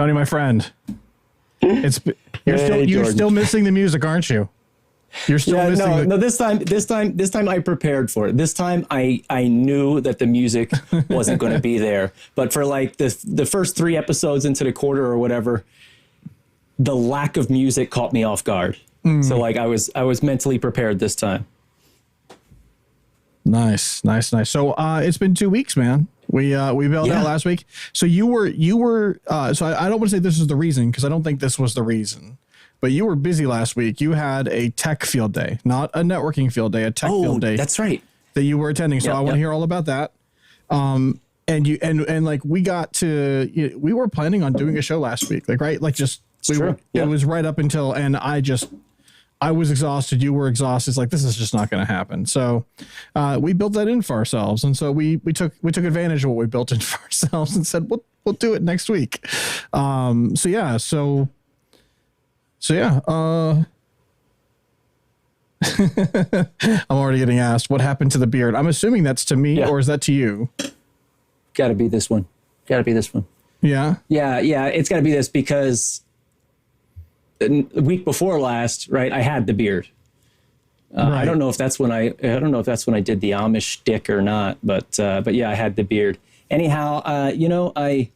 Tony, my friend. You're still missing the music, aren't you? You're still missing. No. This time I prepared for it. This time I knew that the music wasn't going to be there. But for like the first 3 episodes into the quarter or whatever, the lack of music caught me off guard. So like I was mentally prepared this time. Nice. So it's been 2 weeks, man. We bailed out last week. So you were so I don't want to say this is the reason, because I don't think this was the reason, but you were busy last week. You had a tech field day, not a networking field day, a tech field day. That's right. That you were attending. So I want to hear all about that. And like we got to, we were planning on doing a show last week, like, right? Like just, it was right up until, and I was exhausted. You were exhausted. It's like, this is just not going to happen. So we built that in for ourselves. And so we took advantage of what we built in for ourselves and said, we'll do it next week. I'm already getting asked what happened to the beard. I'm assuming that's to me, or is that to you? Got to be this one. Yeah. Yeah. It's got to be this, because the week before last, right, I had the beard. Right. I don't know if that's when I did the Amish shtick or not, but yeah, I had the beard. Anyhow, I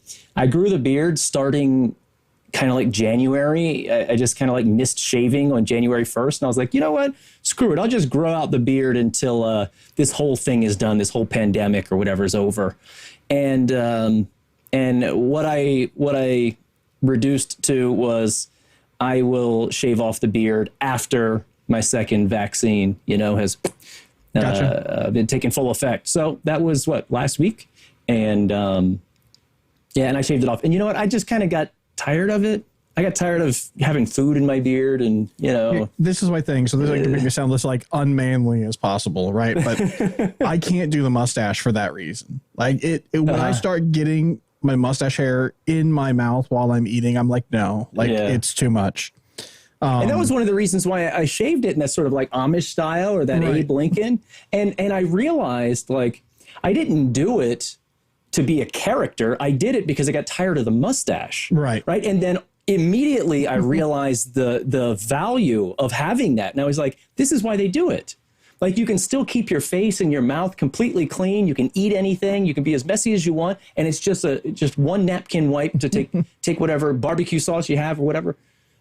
grew the beard starting kind of like January. I just kind of like missed shaving on January 1st. And I was like, you know what? Screw it. I'll just grow out the beard until this whole thing is done, this whole pandemic or whatever is over. And what I reduced to was, I will shave off the beard after my second vaccine, has been taking full effect. So that was last week. And and I shaved it off. And you know what? I just kind of got tired of it. I got tired of having food in my beard, and this is my thing. So this can make me sound as like unmanly as possible, right? But I can't do the mustache for that reason. Like when I start getting my mustache hair in my mouth while I'm eating, I'm like, no, it's too much. And that was one of the reasons why I shaved it in that sort of like Amish style, or that Abe Lincoln. And I realized, like, I didn't do it to be a character. I did it because I got tired of the mustache. Right. And then immediately I realized the value of having that. And I was like, this is why they do it. Like, you can still keep your face and your mouth completely clean. You can eat anything. You can be as messy as you want. And it's just one napkin wipe to take whatever barbecue sauce you have or whatever.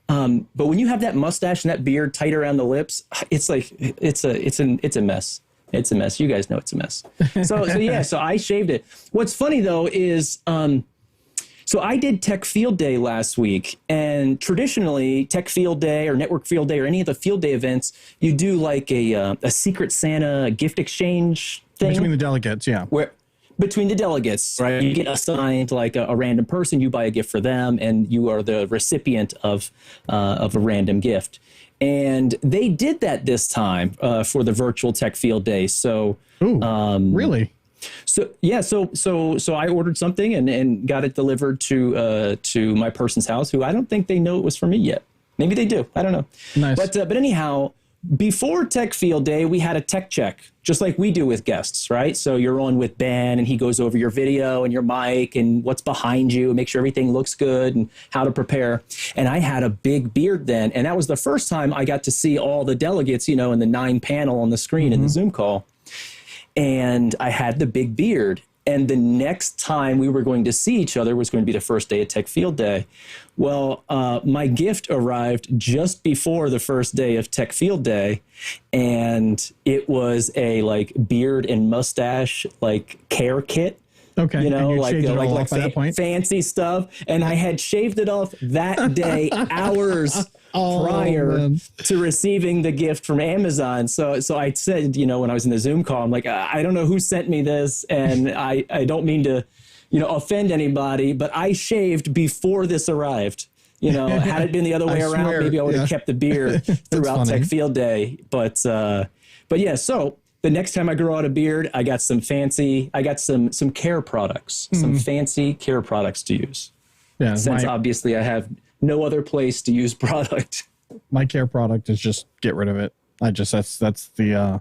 But when you have that mustache and that beard tight around the lips, it's like, it's a mess. It's a mess. You guys know it's a mess. So I shaved it. What's funny though is, so I did Tech Field Day last week, and traditionally Tech Field Day or Network Field Day or any of the field day events, you do like a Secret Santa gift exchange thing. Between the delegates, yeah. Between the delegates, right? You get assigned like a random person, you buy a gift for them, and you are the recipient of a random gift. And they did that this time for the virtual Tech Field Day. So, really? So yeah, so I ordered something and got it delivered to my person's house, who I don't think they know it was for me yet. Maybe they do. I don't know. Nice. But anyhow, before Tech Field Day, we had a tech check, just like we do with guests, right? So you're on with Ben, and he goes over your video and your mic and what's behind you, and make sure everything looks good and how to prepare. And I had a big beard then, and that was the first time I got to see all the delegates, in the 9 panel on the screen in the Zoom call. And I had the big beard. And the next time we were going to see each other was going to be the first day of Tech Field Day. Well, my gift arrived just before the first day of Tech Field Day. And it was a beard and mustache care kit. Okay. Fancy stuff. And I had shaved it off that day, hours prior to receiving the gift from Amazon. So I said, when I was in the Zoom call, I'm like, I don't know who sent me this, and I don't mean to, offend anybody, but I shaved before this arrived. Had it been the other way around, maybe I would have kept the beard throughout Tech Field Day. But yeah, so the next time I grow out a beard, I got some care products, some fancy care products to use. Yeah. Since obviously I have no other place to use product. My care product is just get rid of it. That's the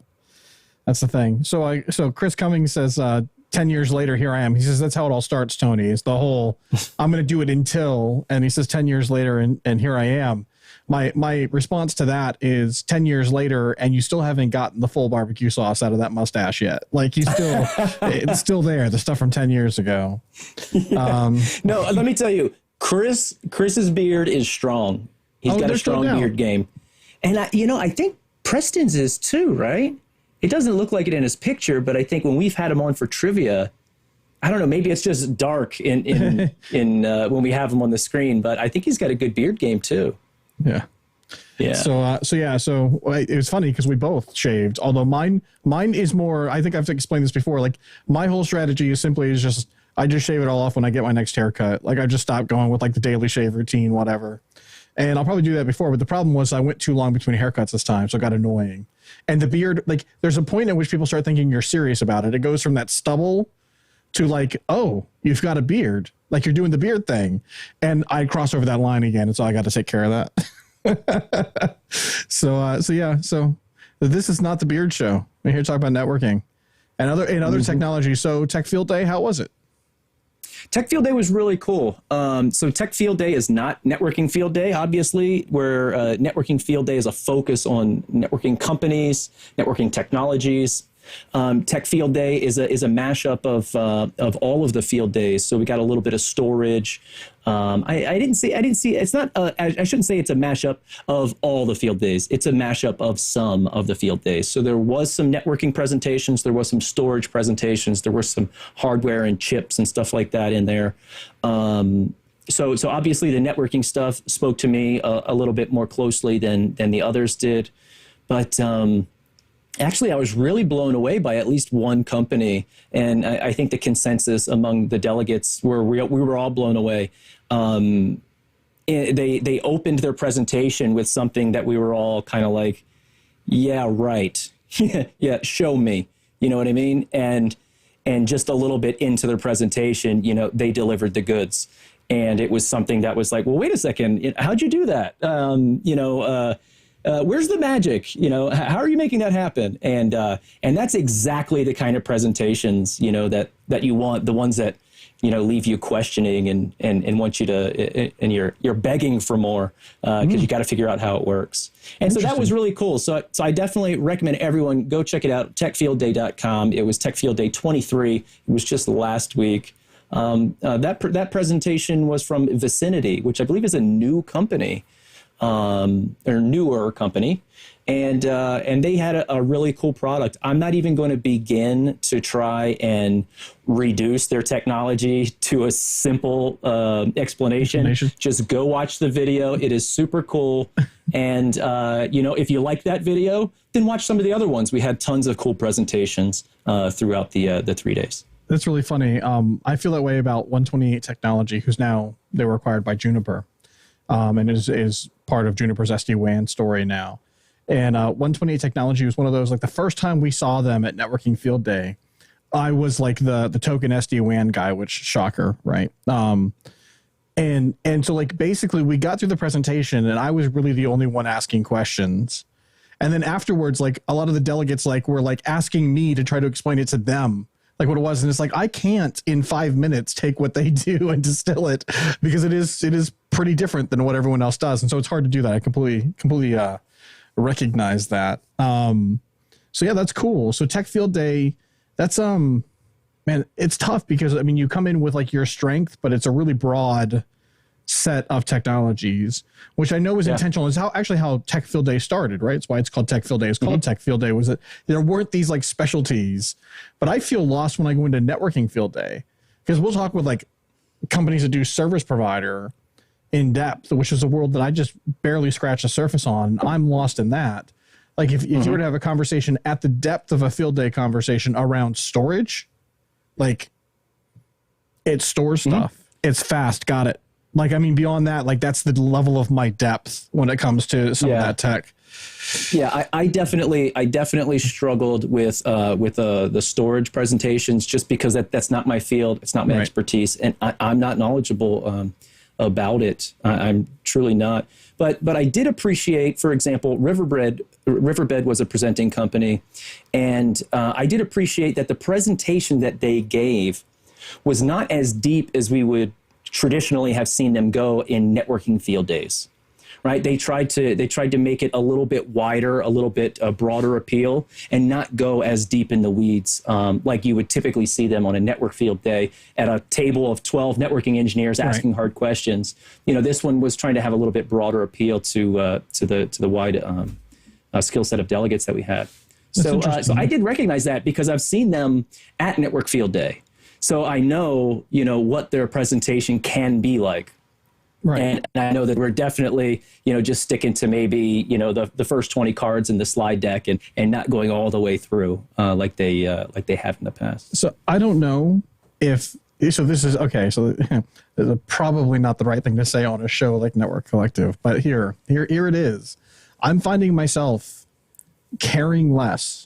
thing. So Chris Cummings says, 10 years later, here I am. He says, that's how it all starts, Tony. It's the whole, I'm going to do it until, and he says 10 years later, and here I am. My response to that is 10 years later, and you still haven't gotten the full barbecue sauce out of that mustache yet. Like, you still, it's still there, the stuff from 10 years ago. No, let me tell you, Chris's beard is strong. He's got a strong beard game. And I think Preston's is too, right? It doesn't look like it in his picture, but I think when we've had him on for trivia, I don't know, maybe it's just dark in when we have him on the screen, but I think he's got a good beard game too. Yeah. Yeah. So it was funny because we both shaved, although mine is more, I think I've explained this before. Like, my whole strategy is just, I just shave it all off when I get my next haircut. Like, I just stopped going with like the daily shave routine, whatever. And I'll probably do that before, but the problem was I went too long between haircuts this time, so it got annoying. And the beard, like, there's a point at which people start thinking you're serious about it. It goes from that stubble to like, oh, you've got a beard, like you're doing the beard thing. And I cross over that line again, and so I got to take care of that. So this is not the beard show. We're here to talk about networking and other technology. So Tech Field Day, how was it? Tech Field Day was really cool. So Tech Field Day is not Networking Field Day, obviously, where Networking Field Day is a focus on networking companies, networking technologies. Tech Field Day is a mashup of all of the field days. So we got a little bit of storage. I didn't see. It's not. I shouldn't say it's a mashup of all the field days. It's a mashup of some of the field days. So there was some networking presentations. There was some storage presentations. There were some hardware and chips and stuff like that in there. So obviously the networking stuff spoke to me a little bit more closely than the others did, but. Actually, I was really blown away by at least one company, and I think the consensus among the delegates we were all blown away. They opened their presentation with something that we were all kind of like, yeah, right. Yeah, show me. You know what I mean? And just a little bit into their presentation, they delivered the goods. And it was something that was like, well, wait a second, how'd you do that? Where's the magic? How are you making that happen? And that's exactly the kind of presentations, that you want, the ones that, leave you questioning and want you to, and you're begging for more because you got to figure out how it works. And so that was really cool. So I definitely recommend everyone go check it out, techfieldday.com. It was Tech Field Day 23. It was just last week. That presentation was from Vicinity, which I believe is a new company. Or newer company, and they had a really cool product. I'm not even going to begin to try and reduce their technology to a simple explanation. Just go watch the video. It is super cool. And, if you like that video, then watch some of the other ones. We had tons of cool presentations throughout the 3 days. That's really funny. I feel that way about 128 Technology, they were acquired by Juniper. And is part of Juniper's SD-WAN story now. And 128 Technology was one of those, like the first time we saw them at Networking Field Day, I was like the token SD-WAN guy, which shocker, right? And so like basically we got through the presentation and I was really the only one asking questions. And then afterwards, like a lot of the delegates were asking me to try to explain it to them. Like what it was. And it's like, I can't in 5 minutes take what they do and distill it because it is pretty different than what everyone else does. And so it's hard to do that. I completely recognize that. So yeah, that's cool. So Tech Field Day, that's, man, it's tough because you come in with like your strength, but it's a really broad set of technologies, which I know is intentional. Is how Tech Field Day started, right? It's why it's called Tech Field Day. It's called Tech Field Day. Was that there weren't these like specialties, but I feel lost when I go into Networking Field Day because we'll talk with like companies that do service provider in depth, which is a world that I just barely scratch the surface on. I'm lost in that. Like if you were to have a conversation at the depth of a field day conversation around storage, like it stores stuff. It's fast. Got it. Like, beyond that, like that's the level of my depth when it comes to some of that tech. Yeah, I definitely struggled with the storage presentations just because that's not my field. It's not my expertise. And I'm not knowledgeable about it. I'm truly not. But I did appreciate, for example, Riverbed was a presenting company, and I did appreciate that the presentation that they gave was not as deep as we would traditionally have seen them go in networking field days. Right? They tried to make it a little bit wider, a little bit broader appeal, and not go as deep in the weeds like you would typically see them on a network field day at a table of 12 networking engineers asking hard questions. This one was trying to have a little bit broader appeal to the wide skill set of delegates that we had. So I did recognize that because I've seen them at network field day, so I know what their presentation can be like. Right. And I know that we're definitely, just sticking to maybe, the first 20 cards in the slide deck and not going all the way through like they have in the past. So I don't know if this is okay. So this is probably not the right thing to say on a show like Network Collective, but here it is. I'm finding myself caring less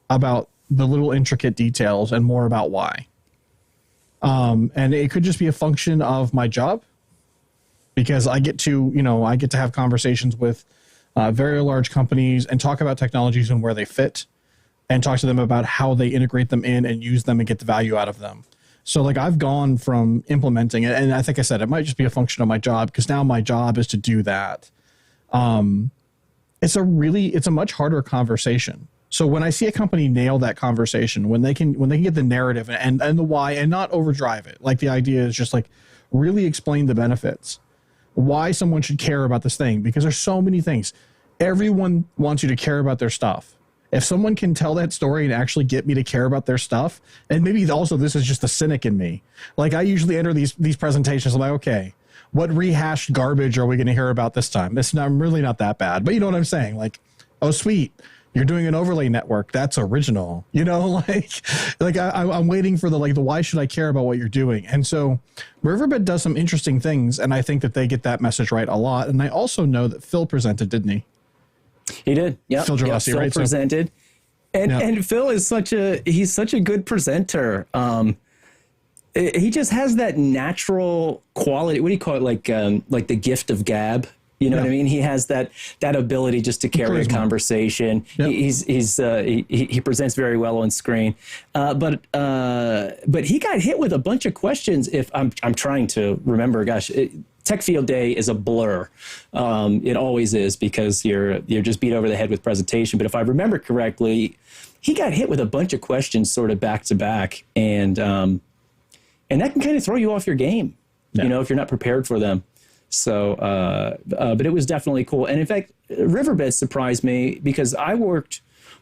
about the little intricate details and more about why. And it could just be a function of my job. Because I get to have conversations with very large companies and talk about technologies and where they fit and talk to them about how they integrate them in and use them and get the value out of them. So like I've gone from implementing it, and I think I said it might just be a function of my job because now my job is to do that. It's a much harder conversation. So when I see a company nail that conversation, when they can get the narrative and the why and not overdrive it, like the idea is just like really explain the benefits. Why someone should care about this thing, because there's so many things. Everyone wants you to care about their stuff. If someone can tell that story and actually get me to care about their stuff, and maybe also this is just the cynic in me. Like I usually enter these presentations, I'm like, okay, what rehashed garbage are we going to hear about this time? I'm really not that bad, but you know what I'm saying? Like, oh, sweet. You're doing an overlay network. That's original. I'm waiting for the why should I care about what you're doing? And so Riverbed does some interesting things, and I think that they get that message right a lot. And I also know that Phil presented, didn't he? He did. Yeah. Phil Gervasi, right? Phil presented. And Phil is such a good presenter. He just has that natural quality. What do you call it? Like the gift of gab. You know what I mean? He has that ability just to carry a conversation. Yep. He presents very well on screen, but he got hit with a bunch of questions. If I'm trying to remember, Tech Field Day is a blur. It always is because you're just beat over the head with presentation. But if I remember correctly, he got hit with a bunch of questions sort of back to back, and that can kind of throw you off your game. Yeah. If you're not prepared for them. So, but it was definitely cool. And in fact, Riverbed surprised me because I worked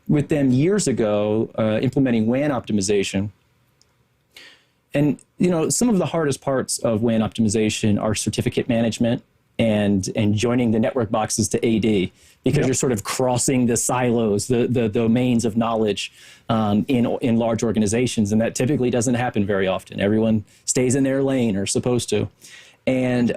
with them years ago implementing WAN optimization. And, some of the hardest parts of WAN optimization are certificate management and joining the network boxes to AD because you're sort of crossing the silos, the domains of knowledge in large organizations. And that typically doesn't happen very often. Everyone stays in their lane or supposed to. And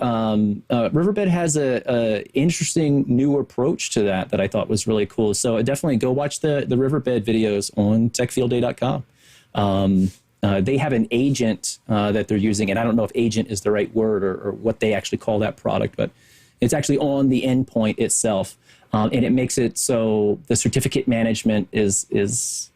Riverbed has a interesting new approach to that I thought was really cool. So definitely go watch the Riverbed videos on techfieldday.com. They have an agent that they're using, and I don't know if agent is the right word or what they actually call that product, but it's actually on the endpoint itself, and it makes it so the certificate management is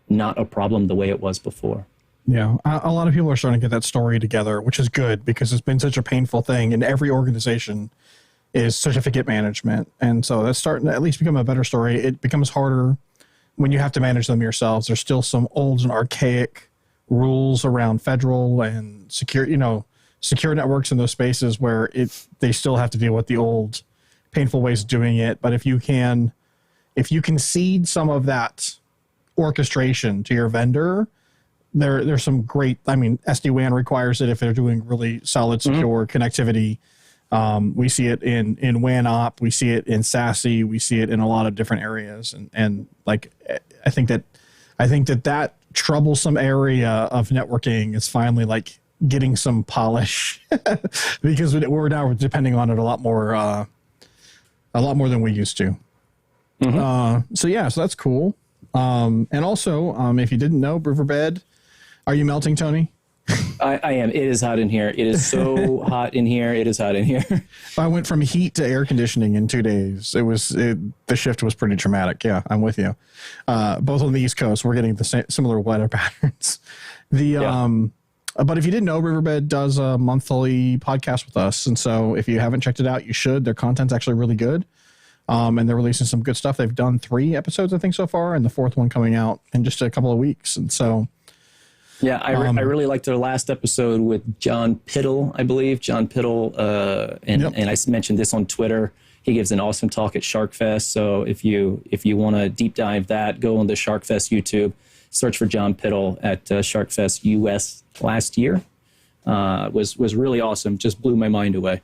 not a problem the way it was before. Yeah, a lot of people are starting to get that story together, which is good because it's been such a painful thing in every organization is certificate management. And so that's starting to at least become a better story. It becomes harder when you have to manage them yourselves. There's still some old and archaic rules around federal and secure networks in those spaces where they still have to deal with the old painful ways of doing it. But if you can cede some of that orchestration to your vendor, there's some great, SD-WAN requires it if they're doing really solid, secure connectivity. We see it in WAN op, we see it in SASE, we see it in a lot of different areas. And I think that troublesome area of networking is finally getting some polish because we're now depending on it a lot more than we used to. So that's cool. And also, if you didn't know, Riverbed, are you melting, Tony? I am. It is hot in here. It is so hot in here. It is hot in here. I went from heat to air conditioning in 2 days. The shift was pretty dramatic. Yeah, I'm with you. Both on the East Coast, we're getting the similar weather patterns. But if you didn't know, Riverbed does a monthly podcast with us. And so if you haven't checked it out, you should. Their content's actually really good. And they're releasing some good stuff. They've done 3 episodes, I think, so far, and the 4th one coming out in just a couple of weeks. And so... Yeah, I really liked their last episode with John Piddle, I believe. John Piddle, and I mentioned this on Twitter. He gives an awesome talk at Sharkfest. So if you want to deep dive that, go on the Sharkfest YouTube, search for John Piddle at Sharkfest US last year. Was really awesome. Just blew my mind away.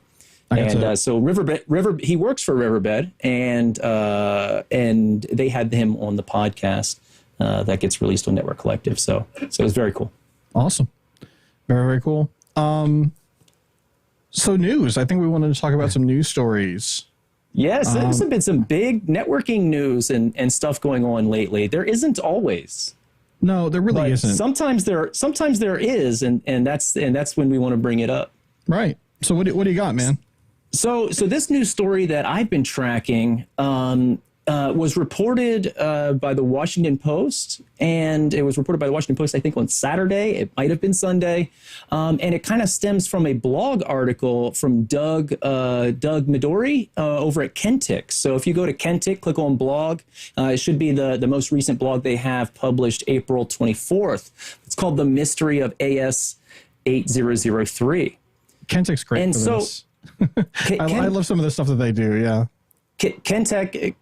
So Riverbed, he works for Riverbed, and they had him on the podcast. That gets released on Network Collective. So it's very cool. Awesome. Very, very cool. So news, I think we wanted to talk about some news stories. Yes, there's been some big networking news and stuff going on lately. There isn't always. No, there really isn't. Sometimes there is, and that's when we want to bring it up. Right. So what do you got, man? So this news story that I've been tracking, was reported by the Washington Post, and it was reported by the Washington Post, I think, on Saturday. It might have been Sunday, and it kind of stems from a blog article from Doug Midori over at Kentic. So if you go to Kentic, click on blog, it should be the most recent blog they have published April 24th. It's called The Mystery of AS 8003. Kentic's great and for so, this. I love some of the stuff that they do, yeah. Kentic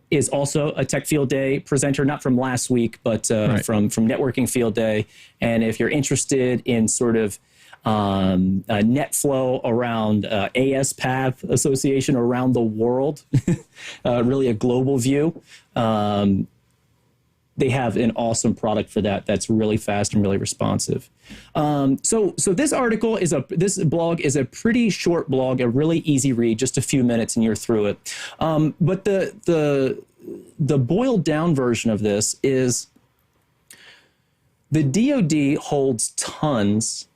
is also a Tech Field Day presenter, not from last week, but from Networking Field Day. And if you're interested in sort of net flow around ASPath Association around the world, really a global view, they have an awesome product for that. That's really fast and really responsive. So this blog is a pretty short blog, a really easy read, just a few minutes and you're through it. But the boiled down version of this is the DoD holds tons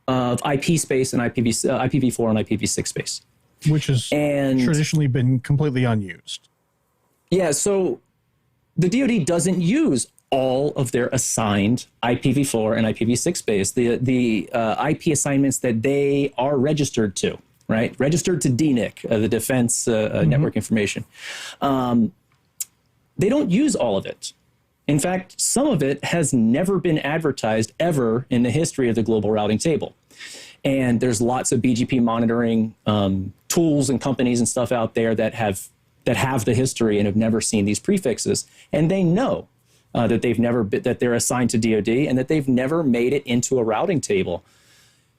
of IP space and IPv4 and IPv6 space, which has traditionally been completely unused. Yeah. So the DoD doesn't use all of their assigned IPv4 and IPv6 space, the IP assignments that they are registered to, right? Registered to DNIC, the Defense Network Information. They don't use all of it. In fact, some of it has never been advertised ever in the history of the global routing table. And there's lots of BGP monitoring tools and companies and stuff out there that have the history and have never seen these prefixes, and they know that they're assigned to DoD and that they've never made it into a routing table.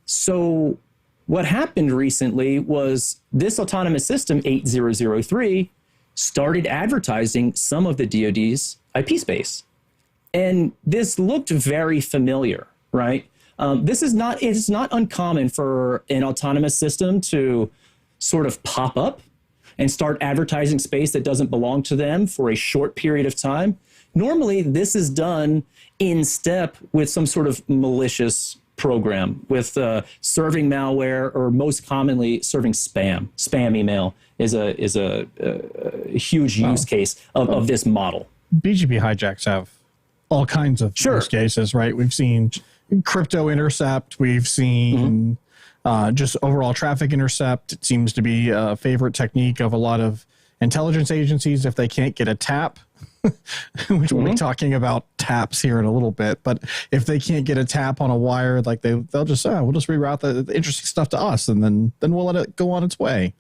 So what happened recently was this autonomous system 8003 started advertising some of the DoD's IP space, and this looked very familiar, right? It's not uncommon for an autonomous system to sort of pop up and start advertising space that doesn't belong to them for a short period of time. Normally, this is done in step with some sort of malicious program, with serving malware, or most commonly serving spam. Spam email is a huge use case of this model. BGP hijacks have all kinds of use cases, right? We've seen crypto intercept. We've seen just overall traffic intercept. It seems to be a favorite technique of a lot of intelligence agencies if they can't get a tap, which we'll be talking about taps here in a little bit. But if they can't get a tap on a wire, like they'll just we'll just reroute the interesting stuff to us, and then we'll let it go on its way.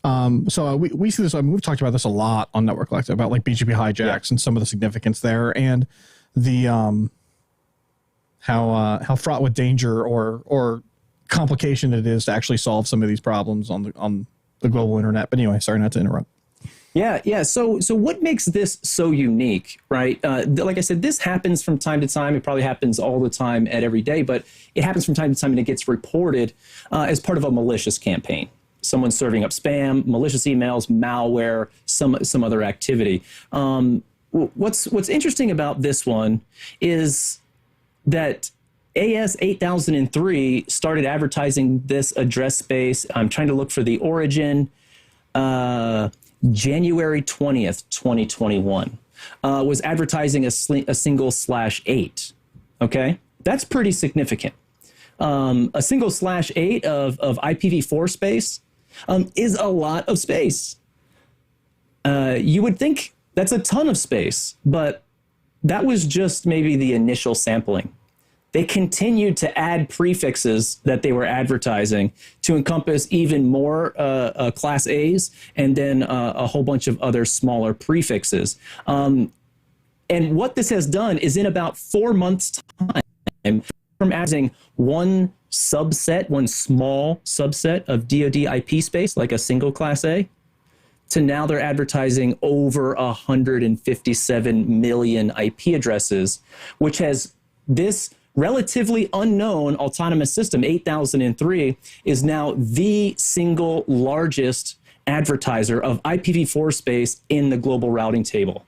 So we see this. I mean, we've talked about this a lot on Network Collective about like BGP hijacks and some of the significance there, and the how fraught with danger or complication it is to actually solve some of these problems on the global internet. But anyway, sorry not to interrupt. Yeah. So what makes this so unique, right? Like I said, this happens from time to time. It probably happens all the time at every day, but it happens from time to time, and it gets reported as part of a malicious campaign. Someone serving up spam, malicious emails, malware, some other activity. What's interesting about this one is that AS 8003 started advertising this address space. I'm trying to look for the origin. January 20th, 2021, was advertising a single /8. Okay, that's pretty significant. A single /8 of IPv4 space is a lot of space. You would think that's a ton of space, but that was just maybe the initial sampling. They continued to add prefixes that they were advertising to encompass even more Class A's and then a whole bunch of other smaller prefixes. And what this has done is in about 4 months' time, from adding one small subset of DoD IP space, like a single Class A, to now they're advertising over 157 million IP addresses, which has this relatively unknown autonomous system, 8003, is now the single largest advertiser of IPv4 space in the global routing table.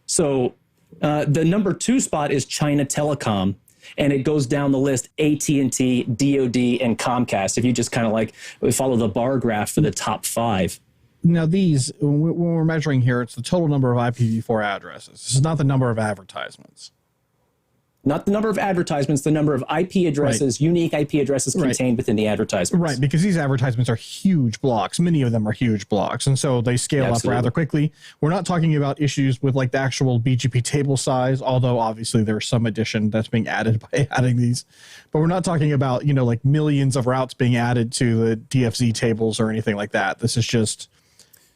So the number 2 spot is China Telecom, and it goes down the list: AT&T, DoD, and Comcast, if you just kind of like follow the bar graph for the top 5. Now, these, when we're measuring here, it's the total number of IPv4 addresses. This is not the number of advertisements. Not the number of advertisements, the number of IP addresses, unique IP addresses contained within the advertisements. Right, because these advertisements are huge blocks. Many of them are huge blocks, and so they scale up rather quickly. We're not talking about issues with like the actual BGP table size, although obviously there's some addition that's being added by adding these. But we're not talking about, like millions of routes being added to the DFZ tables or anything like that. This is just,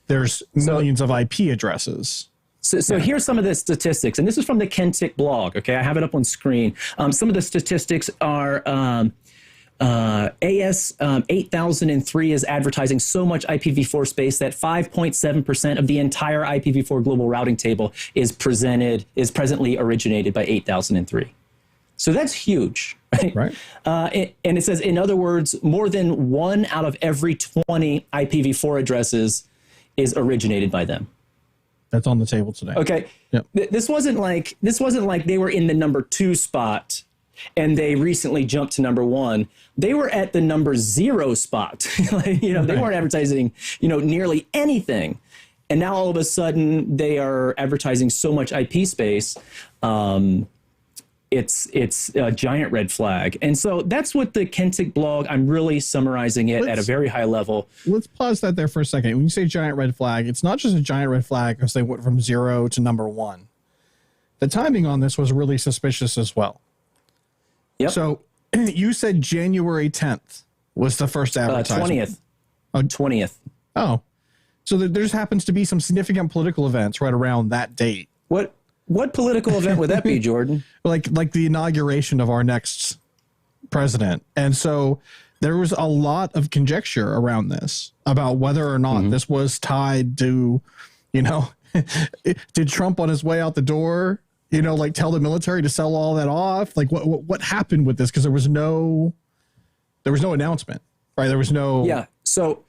there's millions of IP addresses. So here's some of the statistics, and this is from the Kentic blog. Okay, I have it up on screen. Some of the statistics are AS 8003 is advertising so much IPv4 space that 5.7% of the entire IPv4 global routing table is presently originated by 8003. So that's huge, right? And it says, in other words, more than 1 out of every 20 IPv4 addresses is originated by them. That's on the table today. Okay. Yep. This wasn't like they were in the number 2 spot and they recently jumped to number 1. They were at the number 0 spot. They weren't advertising, nearly anything. And now all of a sudden they are advertising so much IP space. It's a giant red flag. And so that's what the Kentic blog, I'm really summarizing it at a very high level. Let's pause that there for a second. When you say giant red flag, it's not just a giant red flag because they went from 0 to number 1. The timing on this was really suspicious as well. Yep. So you said January 10th was the first advertisement. 20th. Oh, so there just happens to be some significant political events right around that date. What political event would that be, Jordan? Like the inauguration of our next president. And so there was a lot of conjecture around this about whether or not this was tied to, did Trump on his way out the door, tell the military to sell all that off? Like what happened with this? Because there was no announcement, right? There was no. Yeah. So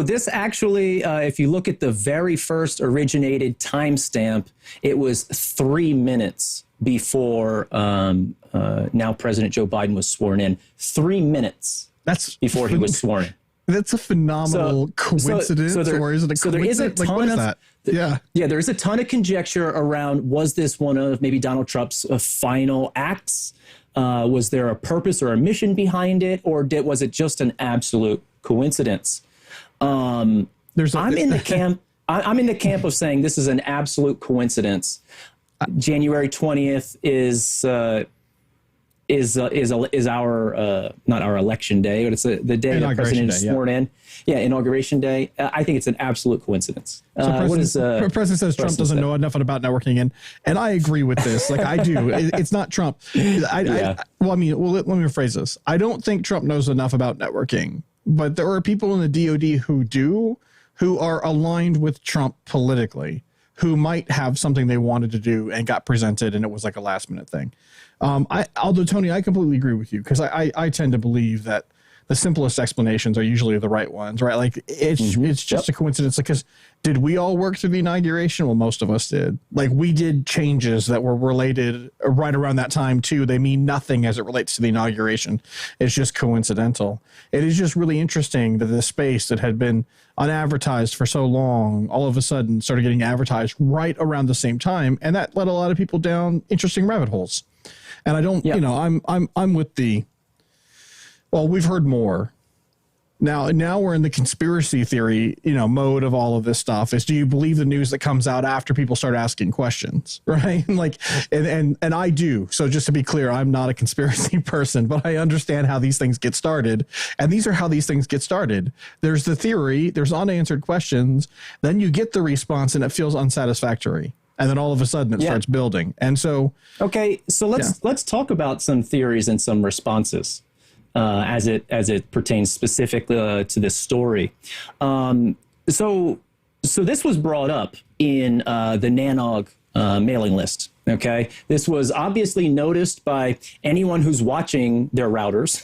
this actually, if you look at the very first originated timestamp, it was 3 minutes before now President Joe Biden was sworn in. 3 minutes before he was sworn in. That's a phenomenal coincidence, or is it a coincidence? So there is a ton of there is a ton of conjecture around, was this one of maybe Donald Trump's final acts? Was there a purpose or a mission behind it, or was it just an absolute coincidence? I'm in the camp of saying this is an absolute coincidence. January 20th is our not our election day, but it's the day the president is sworn in. Yeah, inauguration day. I think it's an absolute coincidence. So President says Trump doesn't know enough about networking, and I agree with this. Like I do. It's not Trump. Let me rephrase this. I don't think Trump knows enough about networking. But there are people in the DoD who are aligned with Trump politically, who might have something they wanted to do and got presented, and it was like a last minute thing. Although, Tony, I completely agree with you, because I tend to believe that the simplest explanations are usually the right ones, right? Like it's just a coincidence. Because did we all work through the inauguration? Well, most of us did. Like we did changes that were related right around that time too. They mean nothing as it relates to the inauguration. It's just coincidental. It is just really interesting that this space that had been unadvertised for so long, all of a sudden started getting advertised right around the same time, and that led a lot of people down interesting rabbit holes. And I don't, I'm with the. Well, we've heard more. Now we're in the conspiracy theory, mode of all of this stuff. Is do you believe the news that comes out after people start asking questions, right? And I do. So just to be clear, I'm not a conspiracy person, but I understand how these things get started. And these are how these things get started. There's the theory, there's unanswered questions, then you get the response and it feels unsatisfactory. And then all of a sudden it starts building. And so let's talk about some theories and some responses. As it pertains specifically to this story. So this was brought up in the Nanog mailing list. Okay, this was obviously noticed by anyone who's watching their routers,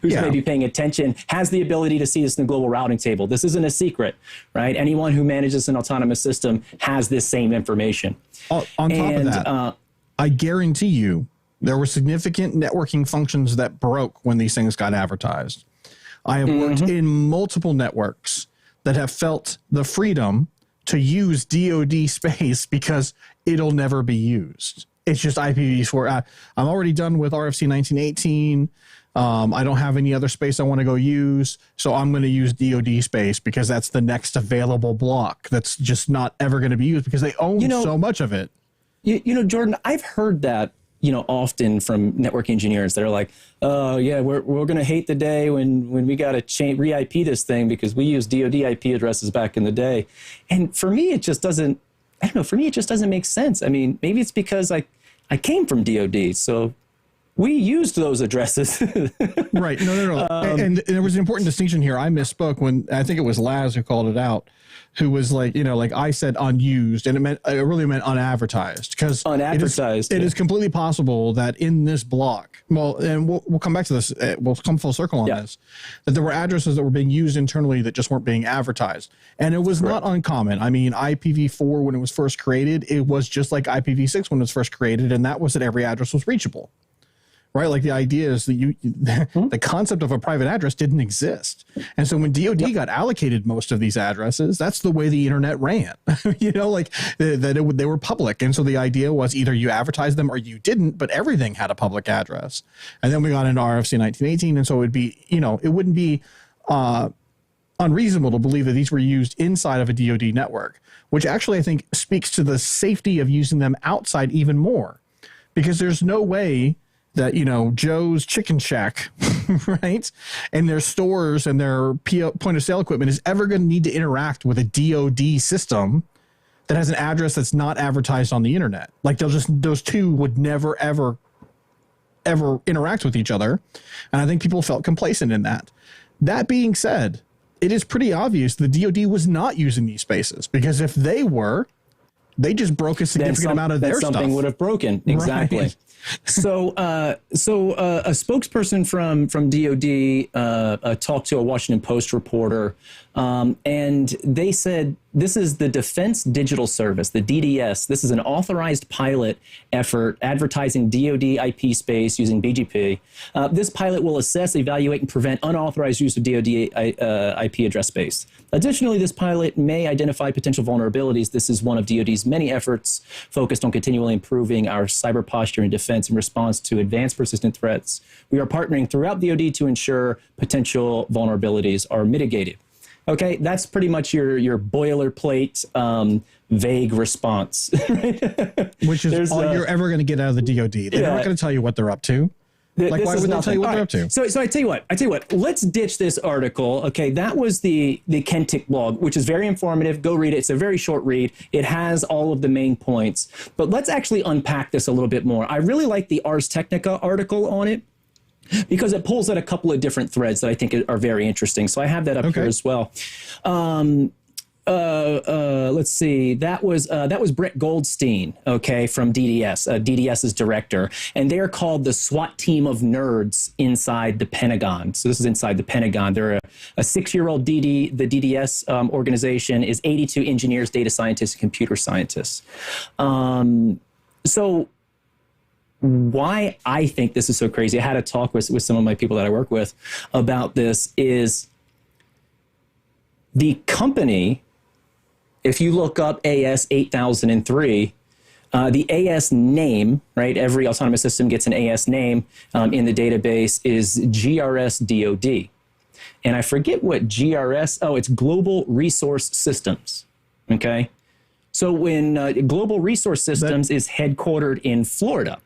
who's maybe paying attention, has the ability to see this in the global routing table. This isn't a secret, right? Anyone who manages an autonomous system has this same information. On top of that, I guarantee you, there were significant networking functions that broke when these things got advertised. I have worked in multiple networks that have felt the freedom to use DoD space because it'll never be used. It's just IPv4. I'm already done with RFC 1918. I don't have any other space I want to go use, so I'm going to use DoD space because that's the next available block that's just not ever going to be used because they own so much of it. Jordan, I've heard that often from network engineers. They're like, oh yeah, we're going to hate the day when we got to re-IP this thing because we used DoD IP addresses back in the day. And for me, it just doesn't, I don't know, for me, it just doesn't make sense. I mean, maybe it's because I came from DoD, so we used those addresses. Right. No. And there was an important distinction here. I misspoke when I think it was Laz who called it out, who was like, like I said unused, and it really meant unadvertised, because it is completely possible that in this block, and we'll come back to this, we'll come full circle on this, that there were addresses that were being used internally that just weren't being advertised. And it was not uncommon. I mean, IPv4, when it was first created, it was just like IPv6 when it was first created, and that was that every address was reachable. Right, like the idea is that the concept of a private address didn't exist, and so when DoD got allocated most of these addresses, that's the way the internet ran. They were public, and so the idea was either you advertised them or you didn't, but everything had a public address. And then we got into RFC 1918, and so it'd be it wouldn't be unreasonable to believe that these were used inside of a DoD network, which actually I think speaks to the safety of using them outside even more, because there's no way that, Joe's Chicken Shack, right, and their stores and their point of sale equipment is ever going to need to interact with a DoD system that has an address that's not advertised on the internet. Like those two would never, ever interact with each other. And I think people felt complacent in that. That being said, it is pretty obvious the DoD was not using these spaces, because if they were, they just broke a significant amount of their stuff. Something would have broken. Exactly. Right. So a spokesperson from DoD talked to a Washington Post reporter, and they said this is the Defense Digital Service, the DDS. This is an authorized pilot effort advertising DoD IP space using BGP. This pilot will assess, evaluate, and prevent unauthorized use of DoD IP address space. Additionally, this pilot may identify potential vulnerabilities. This is one of DoD's many efforts focused on continually improving our cyber posture and defense in response to advanced persistent threats. We are partnering throughout DoD to ensure potential vulnerabilities are mitigated. Okay, that's pretty much your boilerplate, vague response. Which is all you're ever going to get out of the DoD. They're not going to tell you what they're up to. Why would they tell you what they're up to? So I tell you what, let's ditch this article. Okay, that was the Kentic blog, which is very informative. Go read it. It's a very short read. It has all of the main points. But let's actually unpack this a little bit more. I really like the Ars Technica article on it, because it pulls at a couple of different threads that I think are very interesting. So I have that up here as well. let's see, that was Brett Goldstein, okay, from DDS, DDS's director, and they're called the SWAT team of nerds inside the Pentagon. So this is inside the Pentagon. They're a 6-year-old the DDS organization is 82 engineers, data scientists, and computer scientists. So why I think this is so crazy, I had a talk with some of my people that I work with about this, is the company, if you look up AS 8003, the AS name, right? Every autonomous system gets an AS name in the database, is GRS DOD. And I forget what GRS, it's Global Resource Systems, okay? So when Global Resource Systems is headquartered in Florida.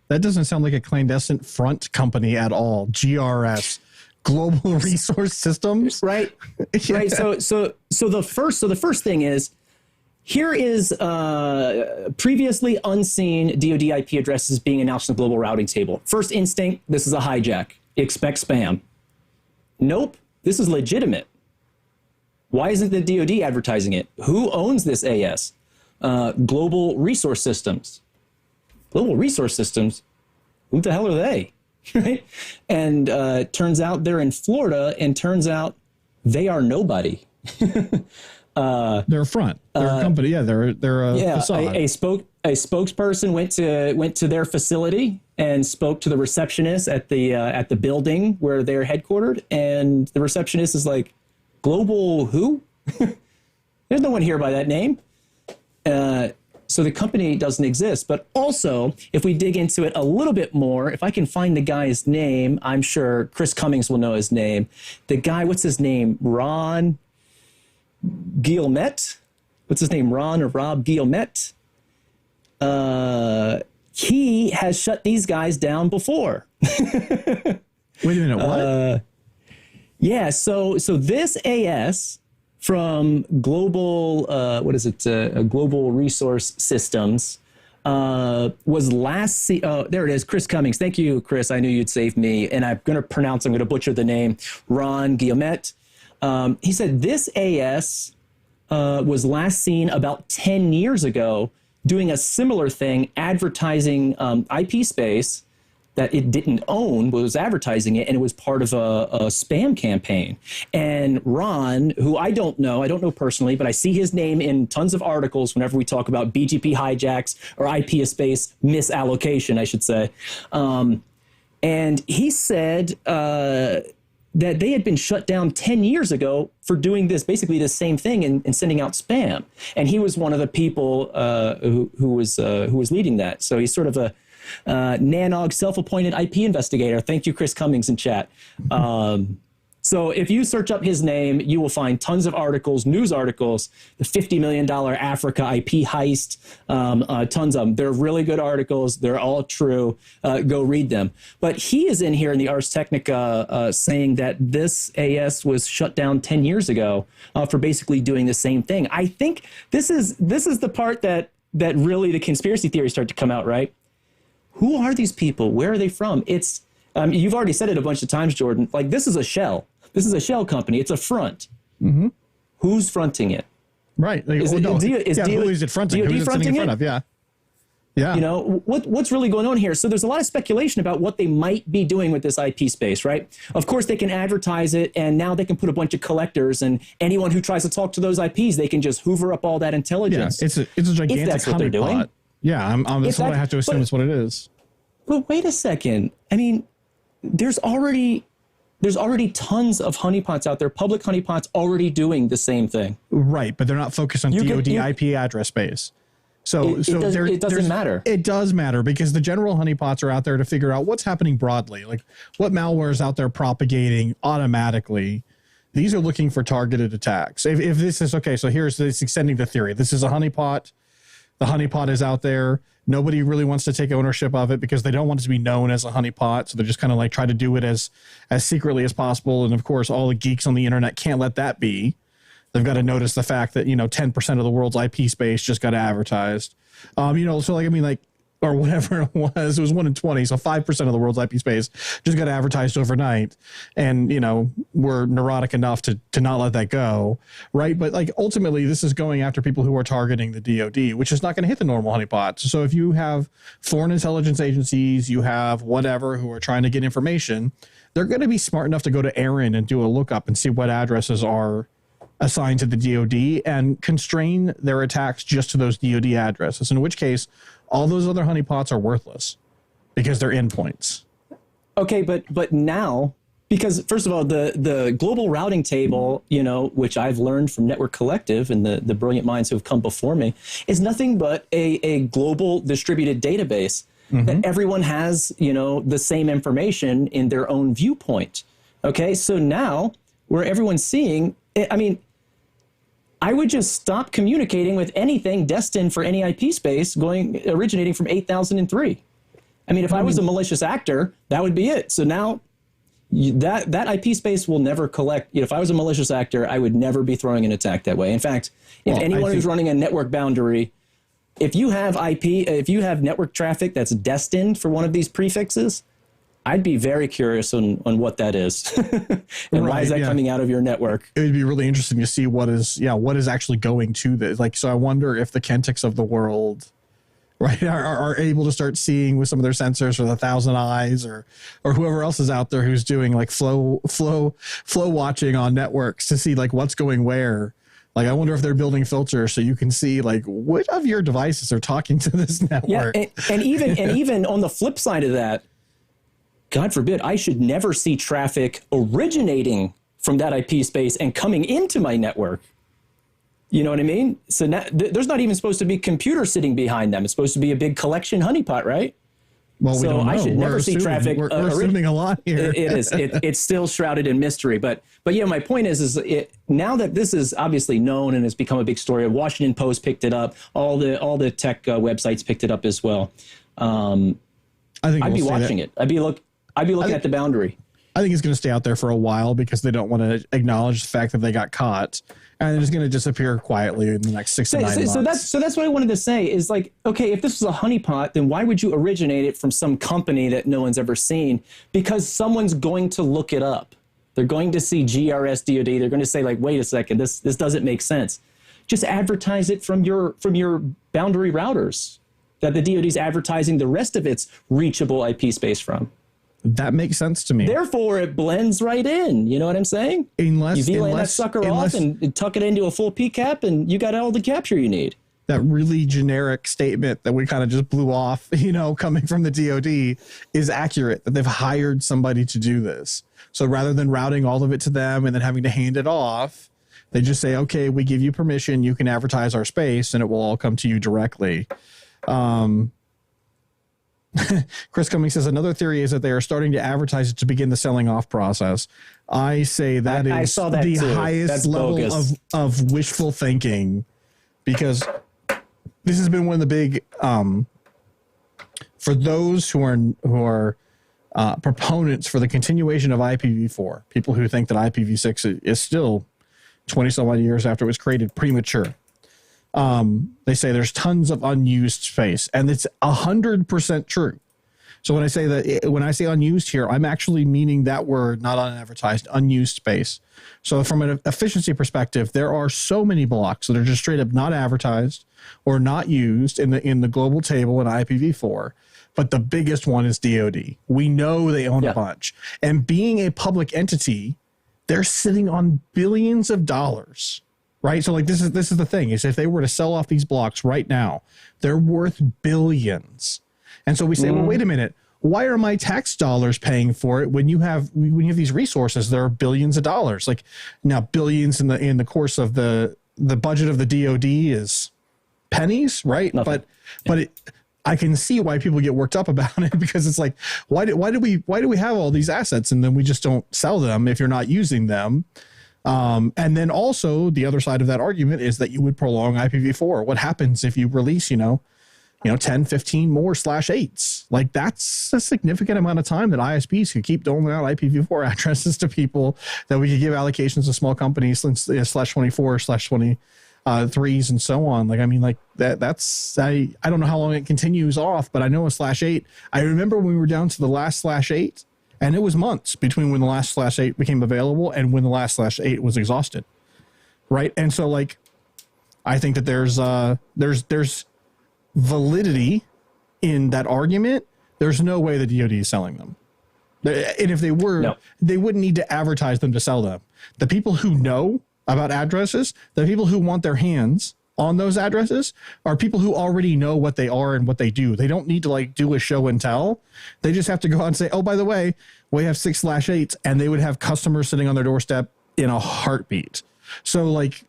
That doesn't sound like a clandestine front company at all. GRS, Global Resource Systems, right? Yeah. Right. So the first thing is, here is previously unseen DoD IP addresses being announced in the global routing table. First instinct, this is a hijack. Expect spam. Nope, this is legitimate. Why isn't the DoD advertising it? Who owns this AS? Global Resource Systems. Global Resource Systems? Who the hell are they? Right? And turns out they're in Florida, and turns out they are nobody. They're a front. They're a company. Yeah, they're a facade. A spokesperson went to their facility and spoke to the receptionist at the building where they're headquartered, and the receptionist is like, "Global who? There's no one here by that name." So the company doesn't exist. But also, if we dig into it a little bit more, if I can find the guy's name, I'm sure Chris Cummings will know his name. The guy, what's his name? Ron Guillemette? What's his name? Ron or Rob Guillemette? He has shut these guys down before. Wait a minute, what? Yeah, so this AS from Global, Global Resource Systems, was last there it is, Chris Cummings. Thank you, Chris. I knew you'd save me. And I'm going to butcher the name, Ron Guillemette. He said this AS was last seen about 10 years ago doing a similar thing, advertising IP space that it didn't own, but was advertising it, and it was part of a spam campaign. And Ron, who I don't know personally, but I see his name in tons of articles whenever we talk about BGP hijacks or IP space misallocation, I should say. And he said that they had been shut down 10 years ago for doing this, basically the same thing, and sending out spam. And he was one of the people who was leading that. So he's sort of a Nanog self-appointed IP investigator. Thank you, Chris Cummings, in chat. So if you search up his name, you will find tons of articles, news articles, the $50 million Africa IP heist, tons of them. They're really good articles. They're all true. Go read them. But he is in here in the Ars Technica saying that this AS was shut down 10 years ago for basically doing the same thing. I think this is the part that really the conspiracy theories start to come out, right? Who are these people? Where are they from? It's you've already said it a bunch of times, Jordan. Like, this is a shell. This is a shell company. It's a front. Mm-hmm. Who's fronting it? Right. Like, who is it fronting? DoD who's it fronting in front of? Yeah. Yeah. You know, what's really going on here? So there's a lot of speculation about what they might be doing with this IP space, right? Of course, they can advertise it, and now they can put a bunch of collectors, and anyone who tries to talk to those IPs, they can just hoover up all that intelligence. Yeah, it's a gigantic that's what they're doing. Yeah, that's what I have to assume is what it is. But wait a second. I mean, there's already tons of honeypots out there, public honeypots already doing the same thing. Right, but they're not focused on DoD IP address space. So it doesn't matter. It does matter, because the general honeypots are out there to figure out what's happening broadly, like what malware is out there propagating automatically. These are looking for targeted attacks. If this is okay, so here's this extending the theory. This is a honeypot. The honeypot is out there. Nobody really wants to take ownership of it because they don't want it to be known as a honeypot. So they're just kind of like try to do it as secretly as possible. And of course, all the geeks on the internet can't let that be. They've got to notice the fact that, 10% of the world's IP space just got advertised. So like, I mean, like, or whatever it was 1 in 20. So 5% of the world's IP space just got advertised overnight. And, we're neurotic enough to not let that go. Right. But like ultimately, this is going after people who are targeting the DoD, which is not going to hit the normal honeypots. So if you have foreign intelligence agencies, you have whatever who are trying to get information, they're going to be smart enough to go to Aaron and do a lookup and see what addresses are assigned to the DoD and constrain their attacks just to those DoD addresses, in which case all those other honeypots are worthless because they're endpoints. Okay, but now, because first of all, the global routing table, which I've learned from Network Collective and the brilliant minds who have come before me, is nothing but a global distributed database that everyone has, the same information in their own viewpoint. Okay, so now where everyone's seeing, I would just stop communicating with anything destined for any IP space originating from 8003. If I was a malicious actor, that would be it. So now that IP space will never collect. If I was a malicious actor, I would never be throwing an attack that way. In fact, if anyone who's running a network boundary, if you have network traffic that's destined for one of these prefixes, I'd be very curious on what that is and why is that coming out of your network. It would be really interesting to see what is actually going to this. Like, so I wonder if the Kentics of the world, right, are able to start seeing with some of their sensors or the Thousand Eyes or whoever else is out there who's doing like flow watching on networks to see like what's going where. Like, I wonder if they're building filters so you can see like which of your devices are talking to this network. Yeah, and even on the flip side of that, God forbid, I should never see traffic originating from that IP space and coming into my network. You know what I mean? So now, there's not even supposed to be computers sitting behind them. It's supposed to be a big collection honeypot, right? Well, we don't know. I should never see traffic. We're assuming a lot here. It is. It's still shrouded in mystery. But yeah, my point is now that this is obviously known and has become a big story. Washington Post picked it up. All the tech websites picked it up as well. I think I'd be watching it. I'd be looking at the boundary. I think it's going to stay out there for a while because they don't want to acknowledge the fact that they got caught, and it's going to disappear quietly in the next 6 to 9 months. So that's what I wanted to say is like, okay, if this was a honeypot, then why would you originate it from some company that no one's ever seen? Because someone's going to look it up. They're going to see GRS DoD. They're going to say like, wait a second, this doesn't make sense. Just advertise it from your boundary routers that the DoD's advertising the rest of its reachable IP space from. That makes sense to me. Therefore, it blends right in. You know what I'm saying? You VLAN that sucker off and tuck it into a full PCAP, and you got all the capture you need. That really generic statement that we kind of just blew off, coming from the DoD is accurate, that they've hired somebody to do this. So rather than routing all of it to them and then having to hand it off, they just say, okay, we give you permission. You can advertise our space and it will all come to you directly. Chris Cummings says another theory is that they are starting to advertise it to begin the selling off process. I say that is the highest level of wishful thinking, because this has been one of the big for those who are proponents for the continuation of IPv4, people who think that IPv6 is still 20 some odd years after it was created premature. They say there's tons of unused space, and it's 100% true. So when I say unused here, I'm actually meaning that word, not unadvertised, unused space. So from an efficiency perspective, there are so many blocks that are just straight up not advertised or not used in the global table in IPv4. But the biggest one is DoD. We know they own a bunch, and being a public entity, they're sitting on billions of dollars. Right. So like this is the thing is if they were to sell off these blocks right now, they're worth billions. And so we say, well, wait a minute. Why are my tax dollars paying for it when you have these resources? There are billions of dollars. Like now billions in the course of the budget of the DoD is pennies. Right. Nothing. But I can see why people get worked up about it, because it's like, why do we have all these assets and then we just don't sell them if you're not using them? And then also the other side of that argument is that you would prolong IPv4. What happens if you release, 10, 15 more /8s? Like that's a significant amount of time that ISPs could keep doling out IPv4 addresses to people that we could give allocations to small companies /24/20 threes and so on. Like, I mean, like that's, I don't know how long it continues off, but I know a /8. I remember when we were down to the last /8, and it was months between when the last /8 became available and when the last /8 was exhausted. Right. And so like, I think that there's validity in that argument. There's no way the DoD is selling them. And if they were, they wouldn't need to advertise them to sell them. The people who know about addresses, the people who want their hands on those addresses are people who already know what they are and what they do. They don't need to like do a show and tell. They just have to go out and say, oh, by the way, we have 6/8s, and they would have customers sitting on their doorstep in a heartbeat. So like,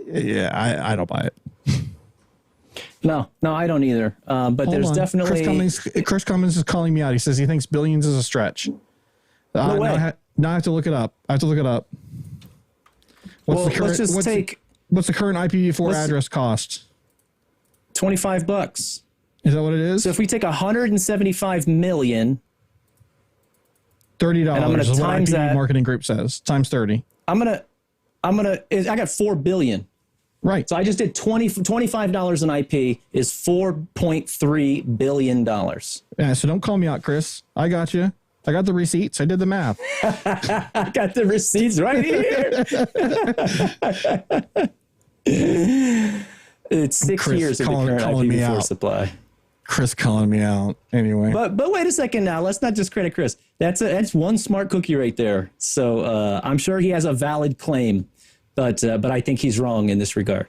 yeah, I don't buy it. No, I don't either. But there's definitely Chris Cummins is calling me out. He says he thinks billions is a stretch. No way. Now I have to look it up. What's the current IPv4 address cost? $25. Is that what it is? So if we take 175 million, $30 and I'm going to times that. Marketing Group says times 30. I got 4 billion. Right. So I just did $25 an IP is $4.3 billion. Yeah. So don't call me out, Chris. I got you. I got the receipts. I did the math. I got the receipts right here. It's 6 years of the current IPv4 supply. Chris calling me out. Anyway. But wait a second now. Let's not discredit Chris. That's one smart cookie right there. So I'm sure he has a valid claim, but I think he's wrong in this regard.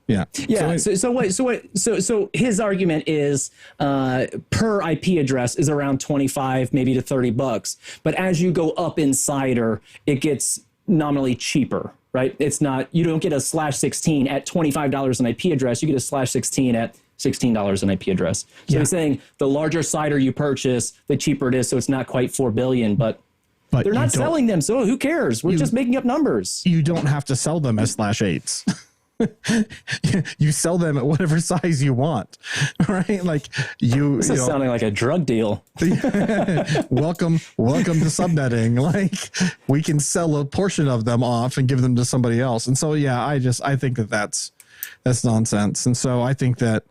Yeah. Yeah. So his argument is per IP address is around 25, maybe to $30. But as you go up in CIDR, it gets nominally cheaper, right? It's not, you don't get a /16 at $25 an IP address. You get a /16 at $16 an IP address. So he's saying the larger CIDR you purchase, the cheaper it is. So it's not quite 4 billion, but they're not selling them. So who cares? We're just making up numbers. You don't have to sell them as /8s. You sell them at whatever size you want, right? Like this is sounding like a drug deal. welcome to subnetting. Like we can sell a portion of them off and give them to somebody else. And so, yeah, I think that's nonsense. And so I think that